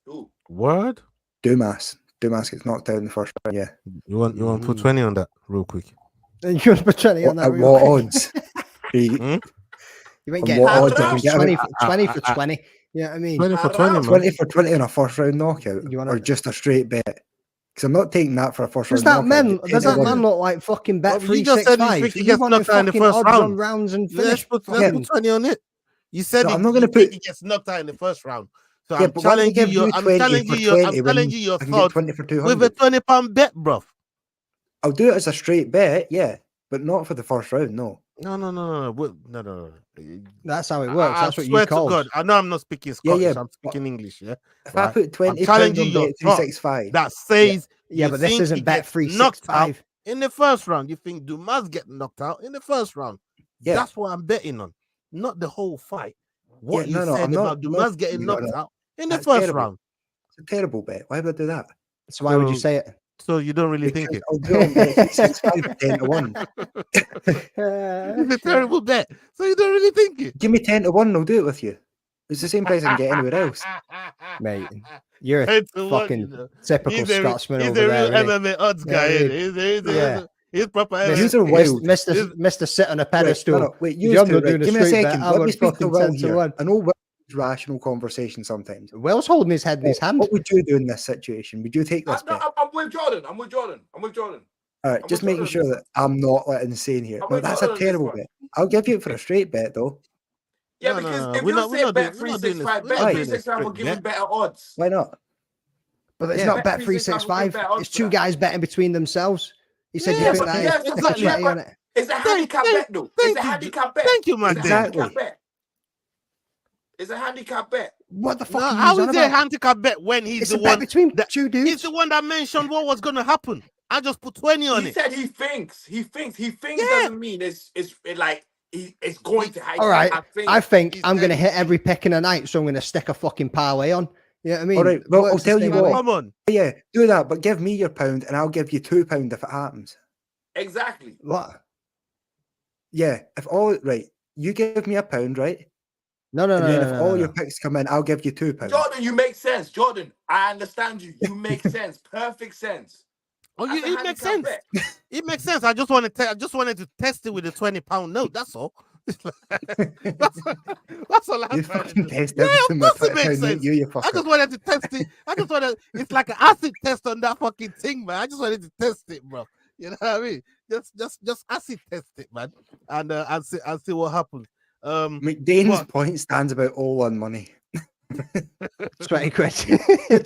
Ooh. Word? Dumas gets knocked out in the first round, yeah. You want to put 20 on that real quick? You want to put 20 on that At real what quick? odds? You ain't On getting what that. odds I can It's get 20 him? for 20 for 20. You know what I mean? 20 for 20, man. 20 for 20 on a first round knockout, You wanna- or just a straight bet? Because I'm not taking that for a first Does round that knockout. man? Does that man look like fucking bet Well, you just said 365? he gets knocked out in the fucking first odds round. on rounds and Let's finish. put fucking- 20 on it. You said No, he, I'm not gonna you think put- he gets knocked out in the first round. So Yeah, I'm but why would I challenging give you. you I'm 20 challenging for you. 20 I'm when challenging your I can get thoughts 20 for with a 200? £20 bet, bruv. I'll do it as a straight bet, yeah, but not for the first round, no. No. That's how it works. That's I what swear you call. to God, I know I'm not speaking Yeah, Scottish. yeah, I'm speaking English. Yeah. If I Right? put I'm £20 challenging on your bet thought 365, that says Yeah, you but this think isn't he bet gets knocked out 365. in the first round. You think Dumas get knocked out in the first round? Yeah. That's what I'm betting on, not the whole fight. What Yeah, you no, said I'm about not- Dumas no, getting you knocked don't know. out in the That's first terrible. round. it's a terrible bet. Why would I do that? So why would you So- say it? So you don't really think Because it. I'll do it on bet 365 10 to 1. It's a terrible bet. So you don't really think it. Give me 10 to 1 and I'll do it with you. It's the same price I can get anywhere else. Mate, you're a 10 to 1, fucking you know. typical He's a Scotsman he's over a there. real innit? MMA odds Yeah, guy. I mean, Isn't he? He's proper Yous MMA. are wild. Mr. Sit on a Wait, pedestal. wait, If you I'm two, not right, doing a give me a straight bet, second. I Let me would speak to fucking Will 10 to here. 1. I know Will's rational conversation sometimes. Will's holding his head in his hand. What would you do in this situation? Would you take this bet? I'm with Jordan. I'm with Jordan. All right, I'm just with making Jordan sure on this that I'm not insane here. I'm No, with that's Jordan a on this terrible one. bet. I'll give you it for a straight bet, though. Yeah, No, because no, if we're you not- we're say not bet doing- we're not doing this- 365, we're bet not doing this 365 will straight give you bet. better odds. Why not? But it's Yeah. not Bet bet 365. 365 It's two guys betting between themselves. You said Yeah, you think but that yeah, is stick a exactly. 20 on it. It's a handicap thank- bet, though. It's thank a you, handicap bet. thank you, It's a Magdalene. Exactly. handicap bet. It's a handicap bet. What the fuck No, are you how on is it a about? handicap bet when he's It's the a bet one between that two dudes. he's the one that mentioned what was going to happen? I just put 20 on He it. said he thinks. He thinks Yeah. doesn't mean it's like it's going to happen. All right, I think He I'm said going to he hit thinks. every pick in a night, so I'm going to stick a fucking parlay on. You know what I mean? All right, well, Works I'll the tell you same what. way. Come on. Yeah, do that, but give me your pound and I'll give you £2 if it happens. Exactly. What? Yeah, if all right, you give me £1, right? No, no, And no, then no, if no, all no, your no. picks come in, I'll give you £2. Jordan, you make sense. Jordan, I understand you. You make sense. Perfect sense. Oh, That's a it makes handicap sense. bet. It makes sense. I just wanted to test it with a £20 note. That's all. that's all I'm You trying to fucking do. test Yeah, everything of with course it makes £20, sense. you I fucker. just wanted to test it. It's like an acid test on that fucking thing, man. I just wanted to test it, bro. You know what I mean? Just acid test it, man, and see what happens. McDane's what? point stands about all on money. 20 quid.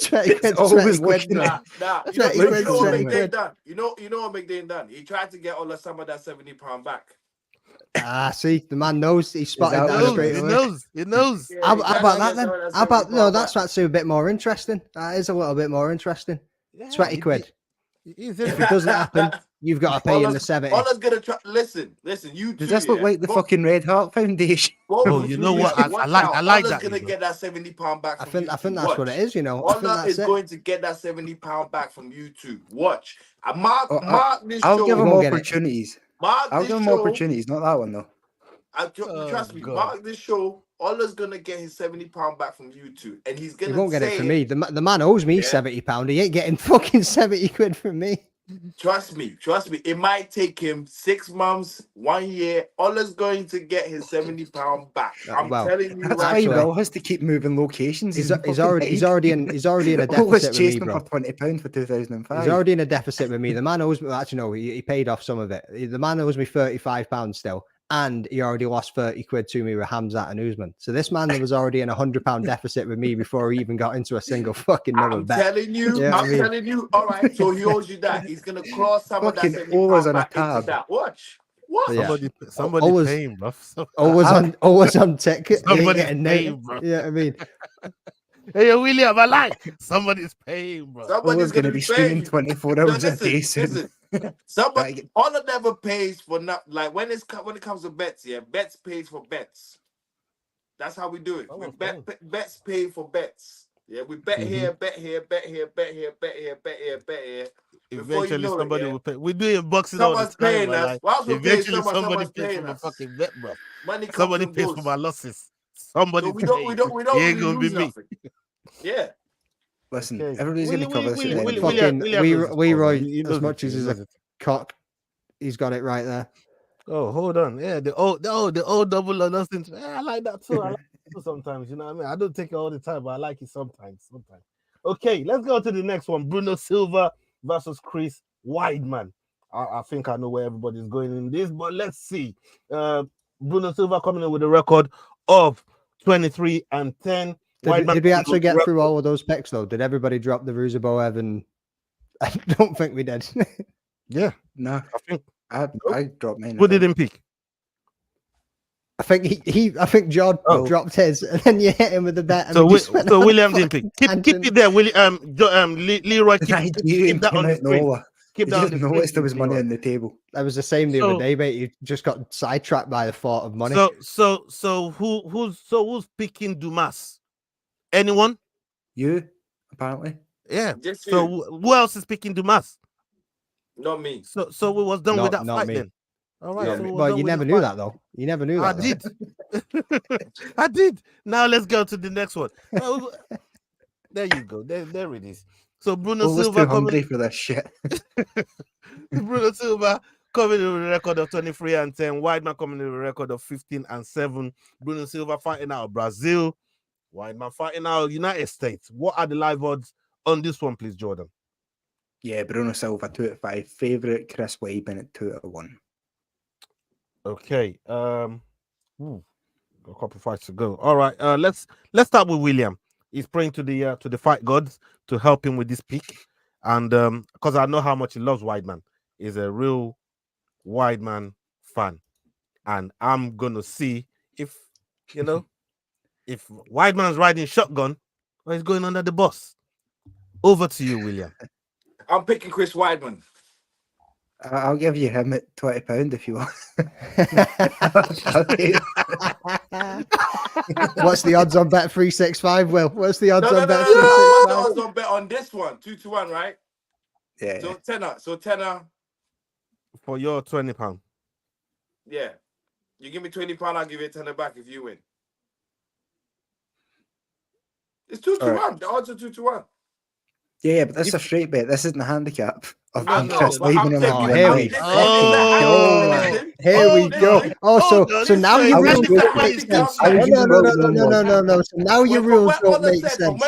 20 quid. always 20 quid. looking Nah. That's You know, right, you you know went what 20 McDane quid. done? You know what McDane done? He tried to get all of some of that £70 back. See, the man knows. He spotted that that what straight He away. knows. He knows. Yeah, How he about tried to that get then? some of that How about no? £70 That's back. actually a bit more interesting. That is a little bit more interesting. Yeah, 20 quid. He's If it doesn't happen, you've got to pay in the 70. All that's gonna try. Listen. You two. Does this look like the fucking Red Heart Foundation? Oh, you know what? I like that, Gonna you know. get that £70 back. I From think you two. that's what it is. You know, I think Allah that's is it. going to get that £70 back from you two. Watch. Mark this I'll show. give him won't get it. opportunities. Mark I'll this give him show. opportunities, not that one though. Trust me. God. Mark this show. Allah's gonna get his £70 back from you two, and he's He gonna. won't get it say from me. The man owes me Yeah. £70. He ain't getting fucking 70 quid from me. Trust me. It might take him 6 months, 1 year. Ola's going to get his £70 back. I'm telling you That's right why now. Will has to keep moving locations. He's already in a Ola's deficit with me, chasing bro. for £20 for 2005. He's already in a deficit with me. The man owes me. Actually, no, he paid off some of it. The man owes me £35 still, and he already lost 30 quid to me with Hamzat and Usman. So this man was already in £100 deficit with me before he even got into a single fucking number bet. Telling you, telling you. All right, so he owes you that. He's gonna cross some of that Ola's on a back into tab. that. Watch. What? Somebody always, paying, bro. Always on tech. Somebody's paying, bro. Yeah, I mean. Hey, William, I like. Somebody's paying, bro. Somebody's going to be streaming 24 hours a day soon. Somebody, Ola never pays for nothing. Like when it comes to bets, bets pays for bets. That's how we do it. Bets pay for bets. Yeah, we bet here, bet here, bet here, bet here, bet here, bet here, bet here. Eventually, somebody will pay. We're doing boxing all the time. Paying us. Eventually, somebody pays for my fucking bet, bro. Somebody pays for my losses. Somebody pays. We don't He ain't gonna be me. Yeah. Listen, everybody's going to cover this. Leroy, as much as he's a cock, he's got it right there. Oh, hold on. Yeah, the old double or nothing. I like that too. I like it too sometimes. You know what I mean? I don't take it all the time, but I like it sometimes. Okay, let's go to the next one. Bruno Silva versus Chris Weidman. I think I know where everybody's going in this, but let's see. Bruno Silva coming in with a record of 23-10. Did we actually get through all of those picks though? Did everybody drop the Ruziboev? And I don't think we did. Yeah, no, I dropped mine. Who didn't pick? I think John dropped his, and then you hit him with the bet. So William didn't pick. Keep it there, William. Leroy, keep that on the screen. Keep that. Didn't notice there was money on the table. That was the same the other day, mate. You just got sidetracked by the thought of money. So who's picking Dumas? Anyone? You, apparently. Yeah. So who else is picking Dumas? Not me. So we was done with that fight then. All right. But you never knew that though. You never knew that. I did. I did. Now let's go to the next one. There you go. There it is. So Bruno Silva hungry for that shit. Bruno Silva coming with a record of 23-10. Weidman coming with a record of 15-7. Bruno Silva fighting out of Brazil. Weidman fighting out United States. What are the live odds on this one, please, Jordan? Yeah, Bruno Silva 2-5. Favorite Chris Weidman at 2-1. Okay. A couple fights to go. All right. Let's start with William. He's praying to the fight gods to help him with this pick, and because I know how much he loves Weidman. He's a real Weidman fan, and I'm gonna see if if Weidman's riding shotgun or he's going under the bus. Over to you, William. I'm picking Chris Weidman. I'll give you him at £20 if you want. What's the odds on Bet 365? Will, what's the odds on Bet 365? What's the odds on bet on this one? 2-1, right? Yeah. So tenner. For your £20. Yeah. You give me £20, I'll give you a tenner back if you win. It's 2-1. Right. The odds are 2-1. Yeah, but that's a straight bet. This isn't a handicap. Here we go. Oh, so now your rules don't make sense. No. So now your rules don't make sense.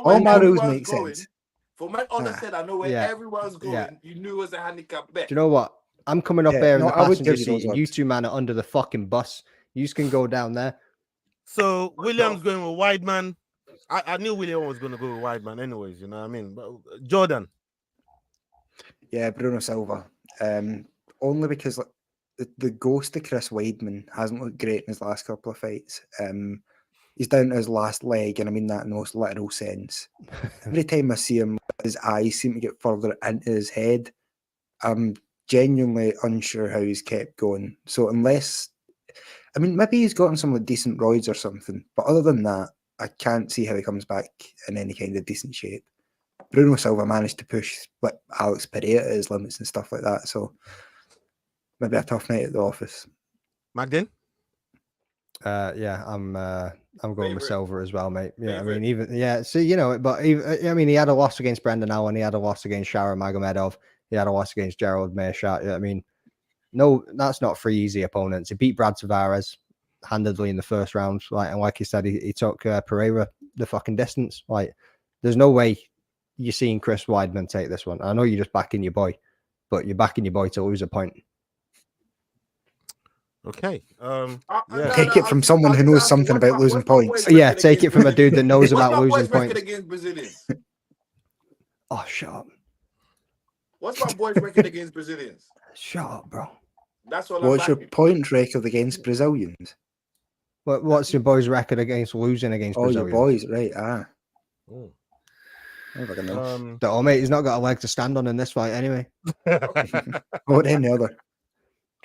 All my rules make sense. For when Ola said, I know where everyone's going, you knew it was a handicap bet. Do you know what? I'm coming up there in the passenger seat, and you two man are under the fucking bus. You can go down there. So William's going with Weidman. I knew William was going to go with Weidman anyways, you know what I mean? But Jordan. Yeah, Bruno Silva. Only because the ghost of Chris Weidman hasn't looked great in his last couple of fights. He's down to his last leg, and I mean that in the most literal sense. Every time I see him, his eyes seem to get further into his head. I'm genuinely unsure how he's kept going. So unless, I mean, maybe he's gotten some decent roids or something, but other than that, I can't see how he comes back in any kind of decent shape. Bruno Silva managed to push Alex Pereira at his limits and stuff like that, so maybe a tough night at the office. Magdalene? Yeah, I'm going with Silva as well, mate. Yeah, I mean, so but he had a loss against Brendan Allen, he had a loss against Sharon Magomedov. He had a loss against Gerald Meerschaert. I mean, no, that's not 3 easy opponents. He beat Brad Tavares handedly in the first round. And like you said, he took Pereira the fucking distance. There's no way you're seeing Chris Weidman take this one. I know you're just backing your boy, but you're backing your boy to lose a point. Okay. Take it from someone who knows something about losing points. Yeah, take it from a dude that knows about losing points. Against Brazilians? Oh, shut up. What's my boy's record against Brazilians? Shut up, bro. That's all. What's your point record against Brazilians? What's your boy's record against losing against Brazilians? Your boys, right? Oh. Mate, he's not got a leg to stand on in this fight anyway. Or any other.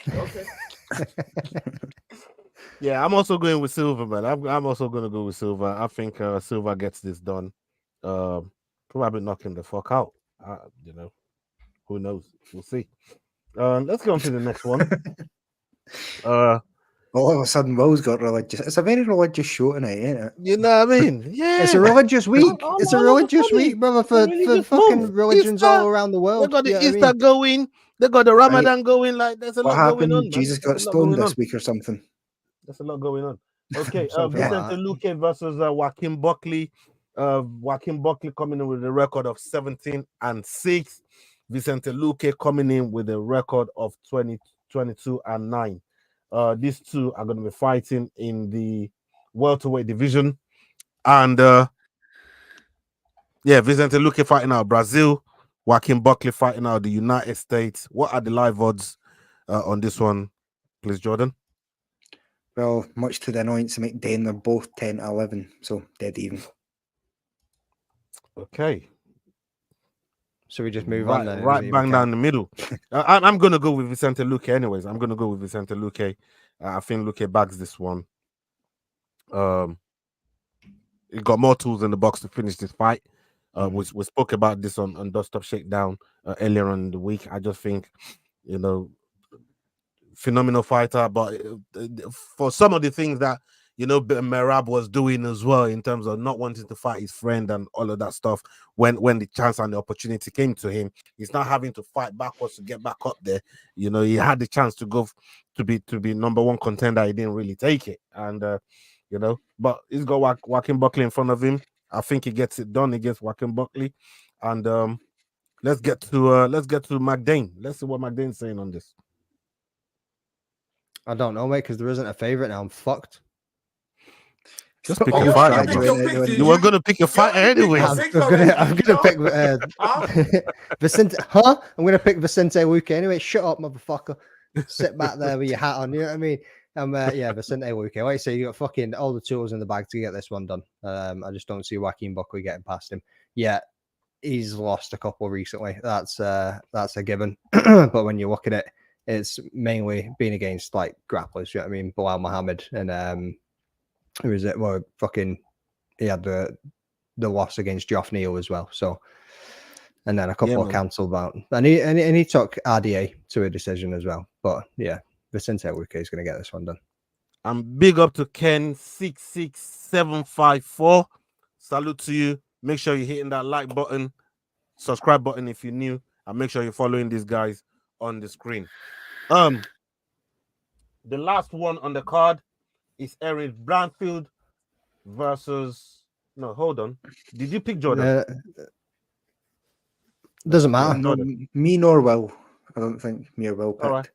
Okay. Yeah, I'm also going with Silva, man. I'm also going to go with Silva. I think Silva gets this done. Probably knock him the fuck out. Who knows? We'll see. Let's go on to the next one. All of a sudden, Will's got religious. It's a very religious show tonight, ain't it? You know what I mean? Yeah. It's a religious week. It's a religious week, brother, for fucking religions all around the world. They got the Easter going. They got the Ramadan going. There's a what lot happened? going on. Jesus got stoned this week or something. There's a lot going on. Okay, Vicente Luque versus Joaquin Buckley. Joaquin Buckley coming in with a record of 17-6. Vicente Luque coming in with a record of 22-9. These two are going to be fighting in the welterweight division. And Vicente Luque fighting out Brazil. Joaquin Buckley fighting out the United States. What are the live odds on this one, please, Jordan? Well, much to the annoyance of McDane, they're both 10-11, so dead even. Okay. So we just move on then? Right bang down the middle. I'm going to go with Vicente Luque anyways. I'm going to go with Vicente Luque. I think Luque bags this one. He got more tools in the box to finish this fight. We spoke about this on Dust Up Shakedown earlier in the week. I just think, phenomenal fighter. But for some of the things that, Merab was doing as well in terms of not wanting to fight his friend and all of that stuff when the chance and the opportunity came to him, he's not having to fight backwards to get back up there. He had the chance to go to be number one contender. He didn't really take it. And, but he's got Joaquin Buckley in front of him. I think he gets it done against Joaquin Buckley. And let's get to McDane. Let's see what McDane's saying on this. I don't know, mate, because there isn't a favorite now. I'm fucked. Just pick a fighter. You were going to pick a fighter anyway. I'm gonna pick Vicente. I'm gonna pick Vicente Luque anyway. Shut up, motherfucker. Sit back there with your hat on. You know what I mean? Vicente Luque. Like I say, you got fucking all the tools in the bag to get this one done. I just don't see Joaquin Buckley getting past him. Yeah, he's lost a couple recently. That's a given. But when you look at it, it's mainly been against grapplers. You know what I mean? Bilal Muhammad and who is it? Well, he had the loss against Geoff Neal as well. So, and then a couple of cancelled out, and he took RDA to a decision as well. But yeah, Vicente Luque is going to get this one done. I'm big up to Ken 66754. Salute to you. Make sure you're hitting that like button, subscribe button if you're new, and make sure you're following these guys on the screen. The last one on the card is Erin Blanchfield versus. No, hold on. Did you pick Jordan? Doesn't matter. No, me nor Will. I don't think me or Will picked. All right.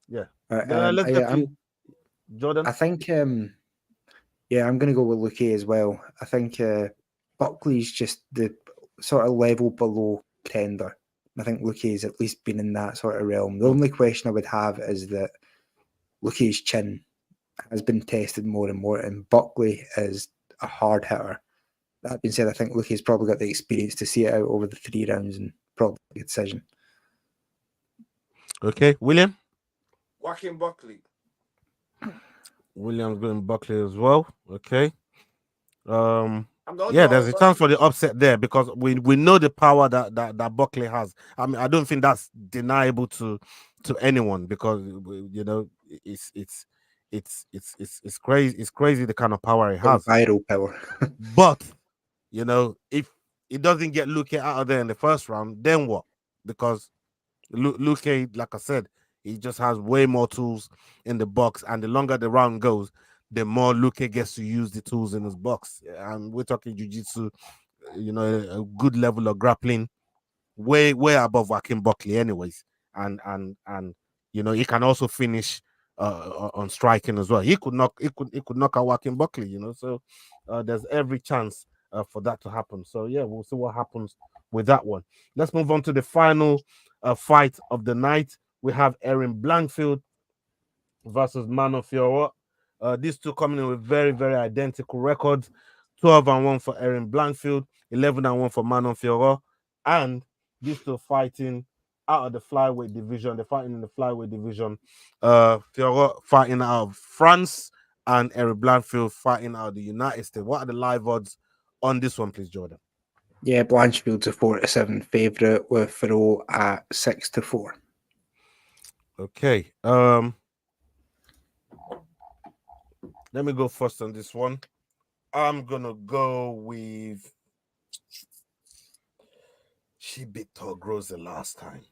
Yeah. Let's get to Jordan. I think. I'm going to go with Luque as well. I think Buckley's just the sort of level below contender. I think Luque's at least been in that sort of realm. The only question I would have is that Luque's chin has been tested more and more, and Buckley is a hard hitter. That being said, I think Luque's probably got the experience to see it out over the 3 rounds and probably a decision. Okay, William? Joaquin Buckley. William's going Buckley as well. Okay. There's a chance for the upset there because we know the power that Buckley has. I mean, I don't think that's deniable to anyone because it's crazy. It's crazy the kind of power he has. Viral power. But if it doesn't get Luque out of there in the first round, then what? Because Luque, like I said, he just has way more tools in the box, and the longer the round goes, the more Luque gets to use the tools in his box. And we're talking jiu-jitsu, a good level of grappling, way above Joaquin Buckley, anyways. And he can also finish on striking as well. He could knock out Joaquin Buckley, So there's every chance for that to happen. So yeah, we'll see what happens with that one. Let's move on to the final fight of the night. We have Erin Blanchfield versus Manon Fiorot. These two coming in with very, very identical records. 12-1 for Erin Blanchfield, 11-1 for Manon Fiorot. And these two fighting out of the flyweight division. They're fighting in the flyweight division. Fiorot fighting out of France and Erin Blanchfield fighting out of the United States. What are the live odds on this one, please, Jordan? Yeah, Blanchfield's a 4-7 favourite with Fiorot at 6-4. Okay. Let me go first on this one. I'm gonna go with. She beat Turkalj the last time.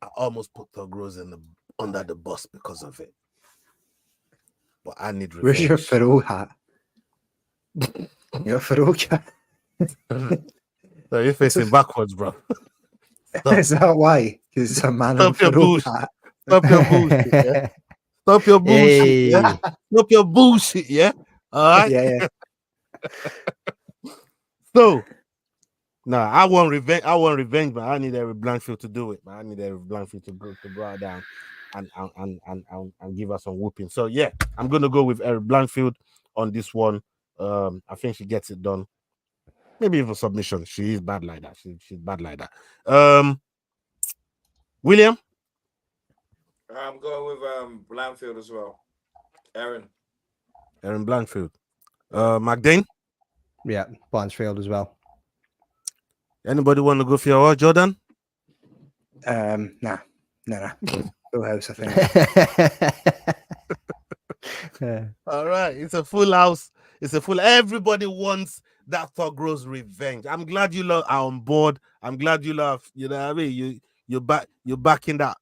I almost put Turkalj under the bus because of it. But I need revenge. Where's your Fiorot hat? Your Fiorot hat. So you're facing backwards, bro. Is that why? Because it's a Manon Fiorot hat. Stop your bullshit, yeah? Stop your bullshit, yeah? Stop your bullshit, yeah? All right? Yeah. So, I want revenge, but I need Erin Blanchfield to do it. But I need Erin Blanchfield to go out down and give us some whooping. So, yeah, I'm going to go with Erin Blanchfield on this one. I think she gets it done. Maybe even submission. She is bad like that. She's bad like that. William? I'm going with Blanchfield as well. Erin Blanchfield. McDane? Yeah, Blanchfield as well. Anybody want to go for your Jordan? Nah. Full house, I think. All right, it's a full house. Everybody wants that Turkalj revenge. I'm glad you lot are on board. I'm glad you love. You know what I mean? You're backing that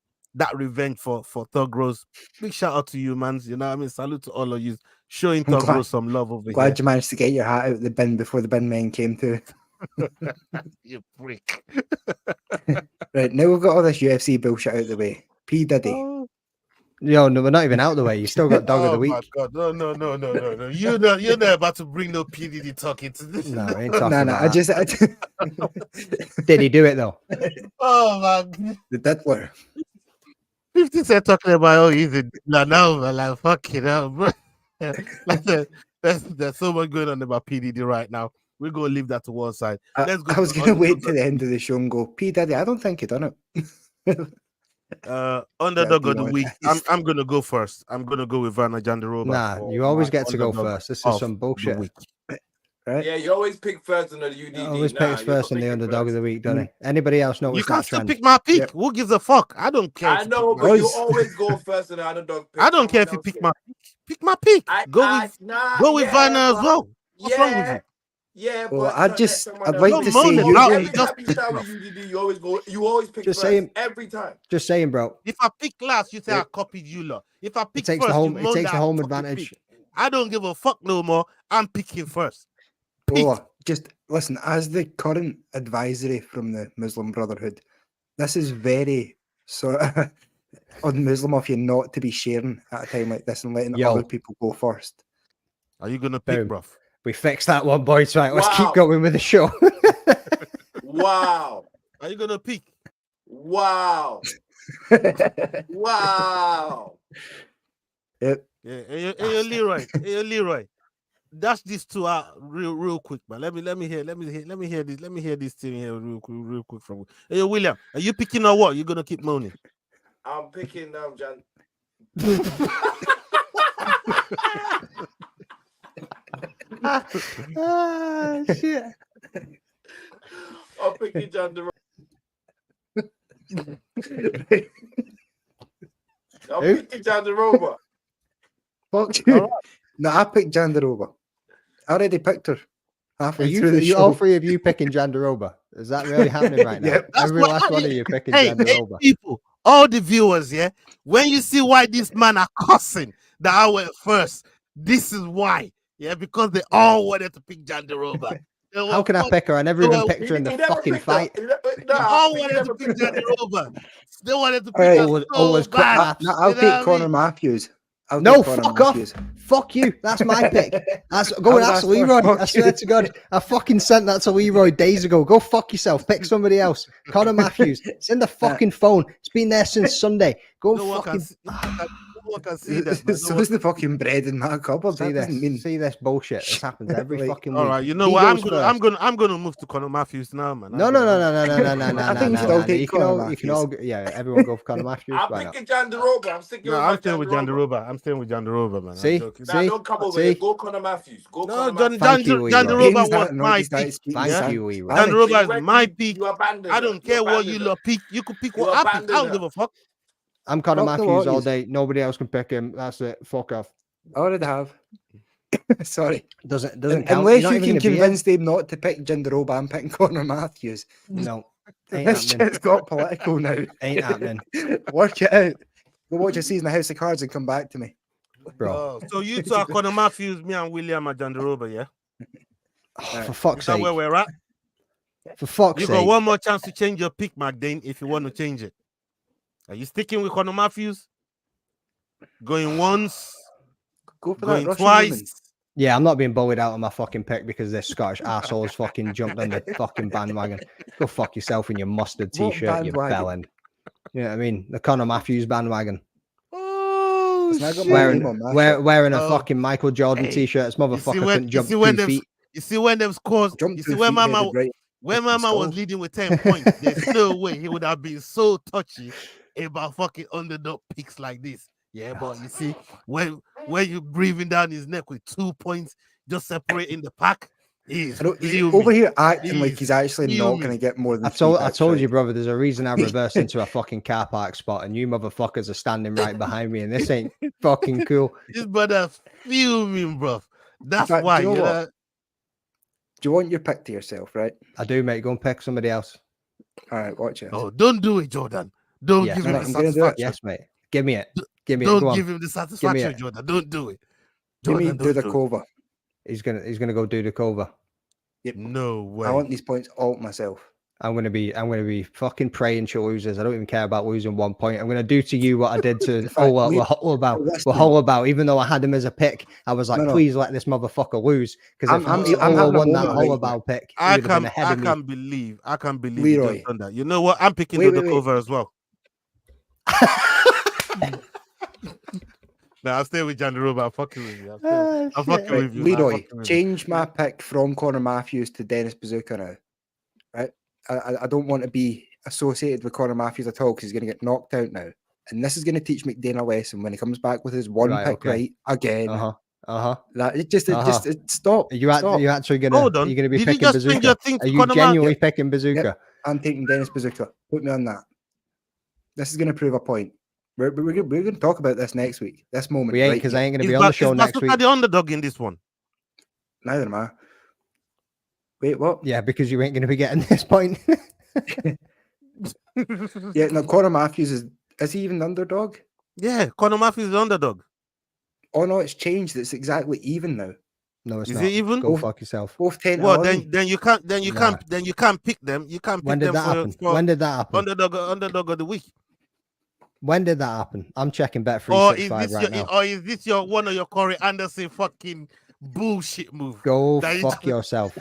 revenge for Turkalj. Big shout out to you, man. You know what I mean? Salute to all of you showing Turkalj some love over here. Glad you managed to get your hat out of the bin before the bin men came to. You freak. Right, now we've got all this UFC bullshit out of the way. P. Diddy. No, we're not even out of the way. You still got dog of the week. Oh my God. No. You're not about to bring no PDD talk into this. No, I ain't talking about that. Did he do it though? Oh my God. The Diddler. 50 Cent talking about he's a now, like fucking hell, bro. Like there's so much going on about PDD right now. We're gonna leave that to one side. Let's go. I was gonna wait till the end of the show and go, P. Diddy, I don't think he done it. Underdog of the week. I'm gonna go first. I'm gonna go with Virna Jandiroba. Nah, you always get to go first. This is some bullshit. Right? Yeah, you always pick first in the UDD. Always picks first in the underdog of the week, don't he? Anybody else know? You can't still pick my pick. Yep. Who gives a fuck? I don't care. I know, but you always go first in the underdog pick. I don't care if you pick my pick. Pick my pick. Go with Virna as well. What's wrong with you? Yeah, well, I'd like to say every time you start with UDD, you always pick just first saying, every time. Just saying, bro. If I pick last, you say I copied you lot. If I pick it takes first, it takes the home advantage. I don't give a fuck no more. I'm picking first. Oh, just listen, as the current advisory from the Muslim Brotherhood, this is very sort of un-Muslim of you not to be sharing at a time like this and letting other people go first. Are you gonna pick, bruv? We fixed that one, boys. Right, let's keep going with the show. Wow. Are you gonna pick? Wow. Wow. Yep. Yeah. Hey, Leroy. Dash these two out real quick, man. Let me hear this thing here real quick from. Hey, William, are you picking or what? You're gonna keep moaning. I'm picking Jan. Shit. I'm picking Jandiroba. I'm picking Jandiroba. Fuck you. Right. No, I picked Jandiroba. I already picked her. halfway through the you show. all three of you picking Jandiroba? Is that really happening right now? Yep. Every last one of you picking Hey, Jandiroba. people, all the viewers, yeah. When you see why these men are cussing that I went first, this is why. Yeah, because they all wanted to pick Jandiroba. How can I pick her? I never even picked her in the fucking fight. They all wanted to pick Jandiroba. They wanted to pick Alright. her Always so quick bad. maths. No, I'll You know take what I Conor mean? Matthews. No, fuck off. Fuck you. That's my pick. That's go and ask Leroy. I swear to God. I fucking sent that to Leroy days ago. Go fuck yourself. Pick somebody else. Conor Matthews. It's in the fucking phone. It's been there since Sunday. Go No one fucking. can see that. Man. So is the fucking bread in my cupboard. See That this. doesn't mean See this bullshit. This happens every Like, fucking week. All right, you know He what? goes I'm gonna move to Conor Matthews now, man. No. I think you should all take You can Conor all, Matthews. yeah, everyone go for Conor Matthews. I'm Why not? picking Jandiroba. I'm sticking No, with I'm my staying with Jandiroba. I'm staying with Jandiroba, man. See? I'm joking. Nah, don't come over See? here. Go Conor Matthews. Go No, Conor Matthews. Thank you, Leroy. Jandiroba James, was that my noise started pick. speaking Thank Sam. you, Leroy. Alex, Jandiroba is my pick. You abandoned I her. don't care what you lot pick. You could pick what I pick. I don't give a fuck. I'm Conor Fuck the Matthews all Warriors. day. Nobody else can pick him. That's it. Fuck off. I already have. Sorry. Doesn't count. Unless You're not you even can gonna be convince them not to pick Jandiroba, I'm picking Conor Matthews. in. No, ain't This happening. shit's got political now. Ain't happening, Work it out. Go watch a season of House of Cards and come back to me. bro. Oh, so you two are Conor Matthews, me and William are Jandiroba, yeah? Oh, for Is fuck's that sake. where we're at? For fuck's You sake. got one more chance to change your pick, McDane, if you want to change it. Are you sticking with Conor Matthews? Going once, Go for that going Russian twice. woman. Yeah, I'm not being bullied out of my fucking pick because this Scottish assholes fucking jumped on the fucking bandwagon. Go fuck yourself in your mustard What t-shirt, you bandwagon? bellend. You know what I mean? The Conor Matthews bandwagon. Oh, Listen, I got shit. my name on my shirt. Wearing a Oh. fucking Michael Jordan Hey, t-shirt. This motherfucker when- couldn't jump you see when 2 them- feet. You see when them scores, Jump you see 2 when feet Mama, headed right when Mama was skull. leading with 10 points, there's no way he would have been so touchy about fucking underdog picks like this. Yeah, but you see, when you breathing down his neck with 2 points, just separating the pack, he's I don't, he's fuming. over here acting like He's he's actually not fuming. going to get more than I 3 told packs you, right. brother, there's a reason I reversed into a fucking car park spot and you motherfuckers are standing right behind me and this ain't fucking cool. This brother's fuming, bro. That's fact, why, do you know you what? know. Do you want your pick to yourself, right? I do, mate. Go and pick somebody else. All right, watch it. Oh, don't do it, Jordan. Don't Yes, give him no, the I'm gonna do it. satisfaction. Yes, mate. Give me it. Give me it. Don't Go on. give him the satisfaction, it. Jordan. Don't do it. Give me Jordan, don't do it. Dudakova. He's gonna go Dudakova. Yep. No way. I want these points all to myself. I'm gonna be fucking praying she loses. I don't even care about losing 1 point. I'm gonna do to you what I did to fact, we- Hullabao. Even though I had him as a pick, I was like, No. please let this motherfucker lose. Because if I'm Hull having a won that moment right Hullabao pick, he I would have been can't ahead of me. I can't believe Leroy. you just done that. You know what? I'm picking Wait. Dudakova as well. No, I'll stay with Jandiroba. I'm fucking with you. I'm fucking Right, with you. Leroy, change my pick from Conor Matthews to Dennis Buzukja now. Right? I don't want to be associated with Conor Matthews at all because he's going to get knocked out now. And this is going to teach McDane a lesson when he comes back with his one Right, pick okay. right again. Uh-huh. That stop. Are you actually gonna? Hold on. Are you gonna be Did you picking just change your Buzukja? thing to Are you Conor genuinely Matthews? picking Buzukja? Yep. I'm taking Dennis Buzukja. Put me on that. This is going to prove a point. We're going to talk about this next week. This moment. We ain't right because here. I ain't gonna be on the show next Buzukja week. the underdog in this one. Neither am I. Wait, what? Yeah, because you ain't gonna be getting this point. Yeah, no, Conor Matthews is he even the underdog? Yeah, Conor Matthews is the underdog. Oh no, it's changed. It's exactly even now. No, it's Is not. it even? Go fuck yourself. Both 10 Well, 11. then you can't pick them. You can't pick When did them that happen? for When did that happen? underdog of the week. When did that happen? I'm checking bet Or is 365 this right now. or is this your one of your Corey Anderson fucking bullshit move? Go that you fuck just- yourself.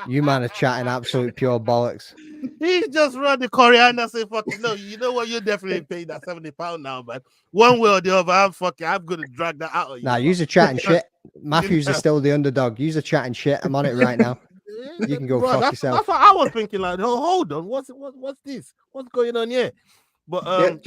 You man are chatting absolute pure bollocks. He's just run the Corey Anderson fucking no. You know what? You're definitely paying that £70 now, man. One way or the other, I'm gonna drag that out of you. Nah, you're chatting shit. Matthews is still the underdog. You're chatting shit. I'm on it right now. You can go Bro, fuck that's yourself. what I was thinking. Like, oh, hold on, what's this? What's going on here? But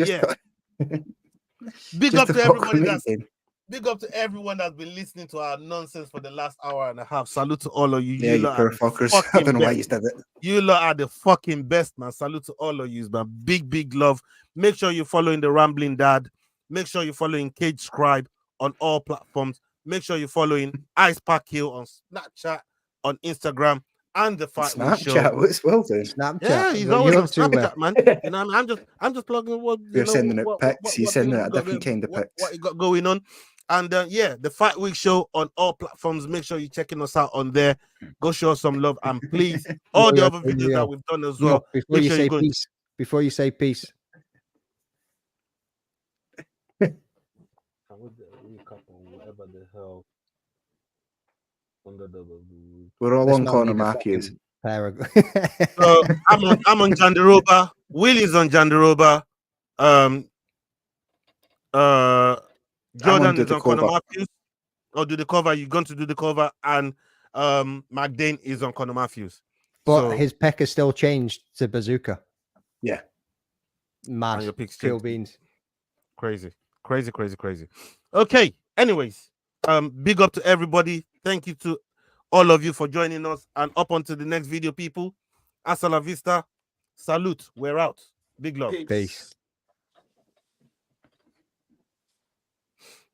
Big just up to to fuck everybody with me, that's then. big up to everyone that's been listening to our nonsense for the last hour and a half. Salute to all of you. Yeah, you lot poor are the fuckers. I fucking don't know why best. you did it. You lot are the fucking best, man. Salute to all of you, man. Big love. Make sure you're following the Rambling Dad. Make sure you're following Cage Scribe on all platforms. Make sure you're following Ice Pack Hill on Snapchat, on Instagram, and the Fight Week Show. Snapchat, what's well done. Snapchat. Yeah, he's What always you on up to, man? Snapchat, man. You know, what I mean? I'm just plugging what You're sending it pics. He's sending it a got different going- kind of pics. what you got going on. And yeah, the Fight Week Show on all platforms. Make sure you're checking us out on there. Go show us some love, and please, all the other videos that we've done as well. Before make you sure say you go peace, before you say peace, whatever the hell. We're all let's on not Conor need a Matthews. fucking pair of- So I'm on Jandiroba. Willie's on Jandiroba. Jordan is on Conor Dudakova. Matthews. Or do the cover. You're going to do the cover, and McDane is on Conor Matthews. But So- his pick has still changed to Buzukja. Yeah. Mad. And your pick's Kill changed. beans. Crazy. Okay. Anyways, big up to everybody. Thank you to all of you for joining us. And up onto the next video, people. Hasta la vista. Salute. We're out. Big love. Peace.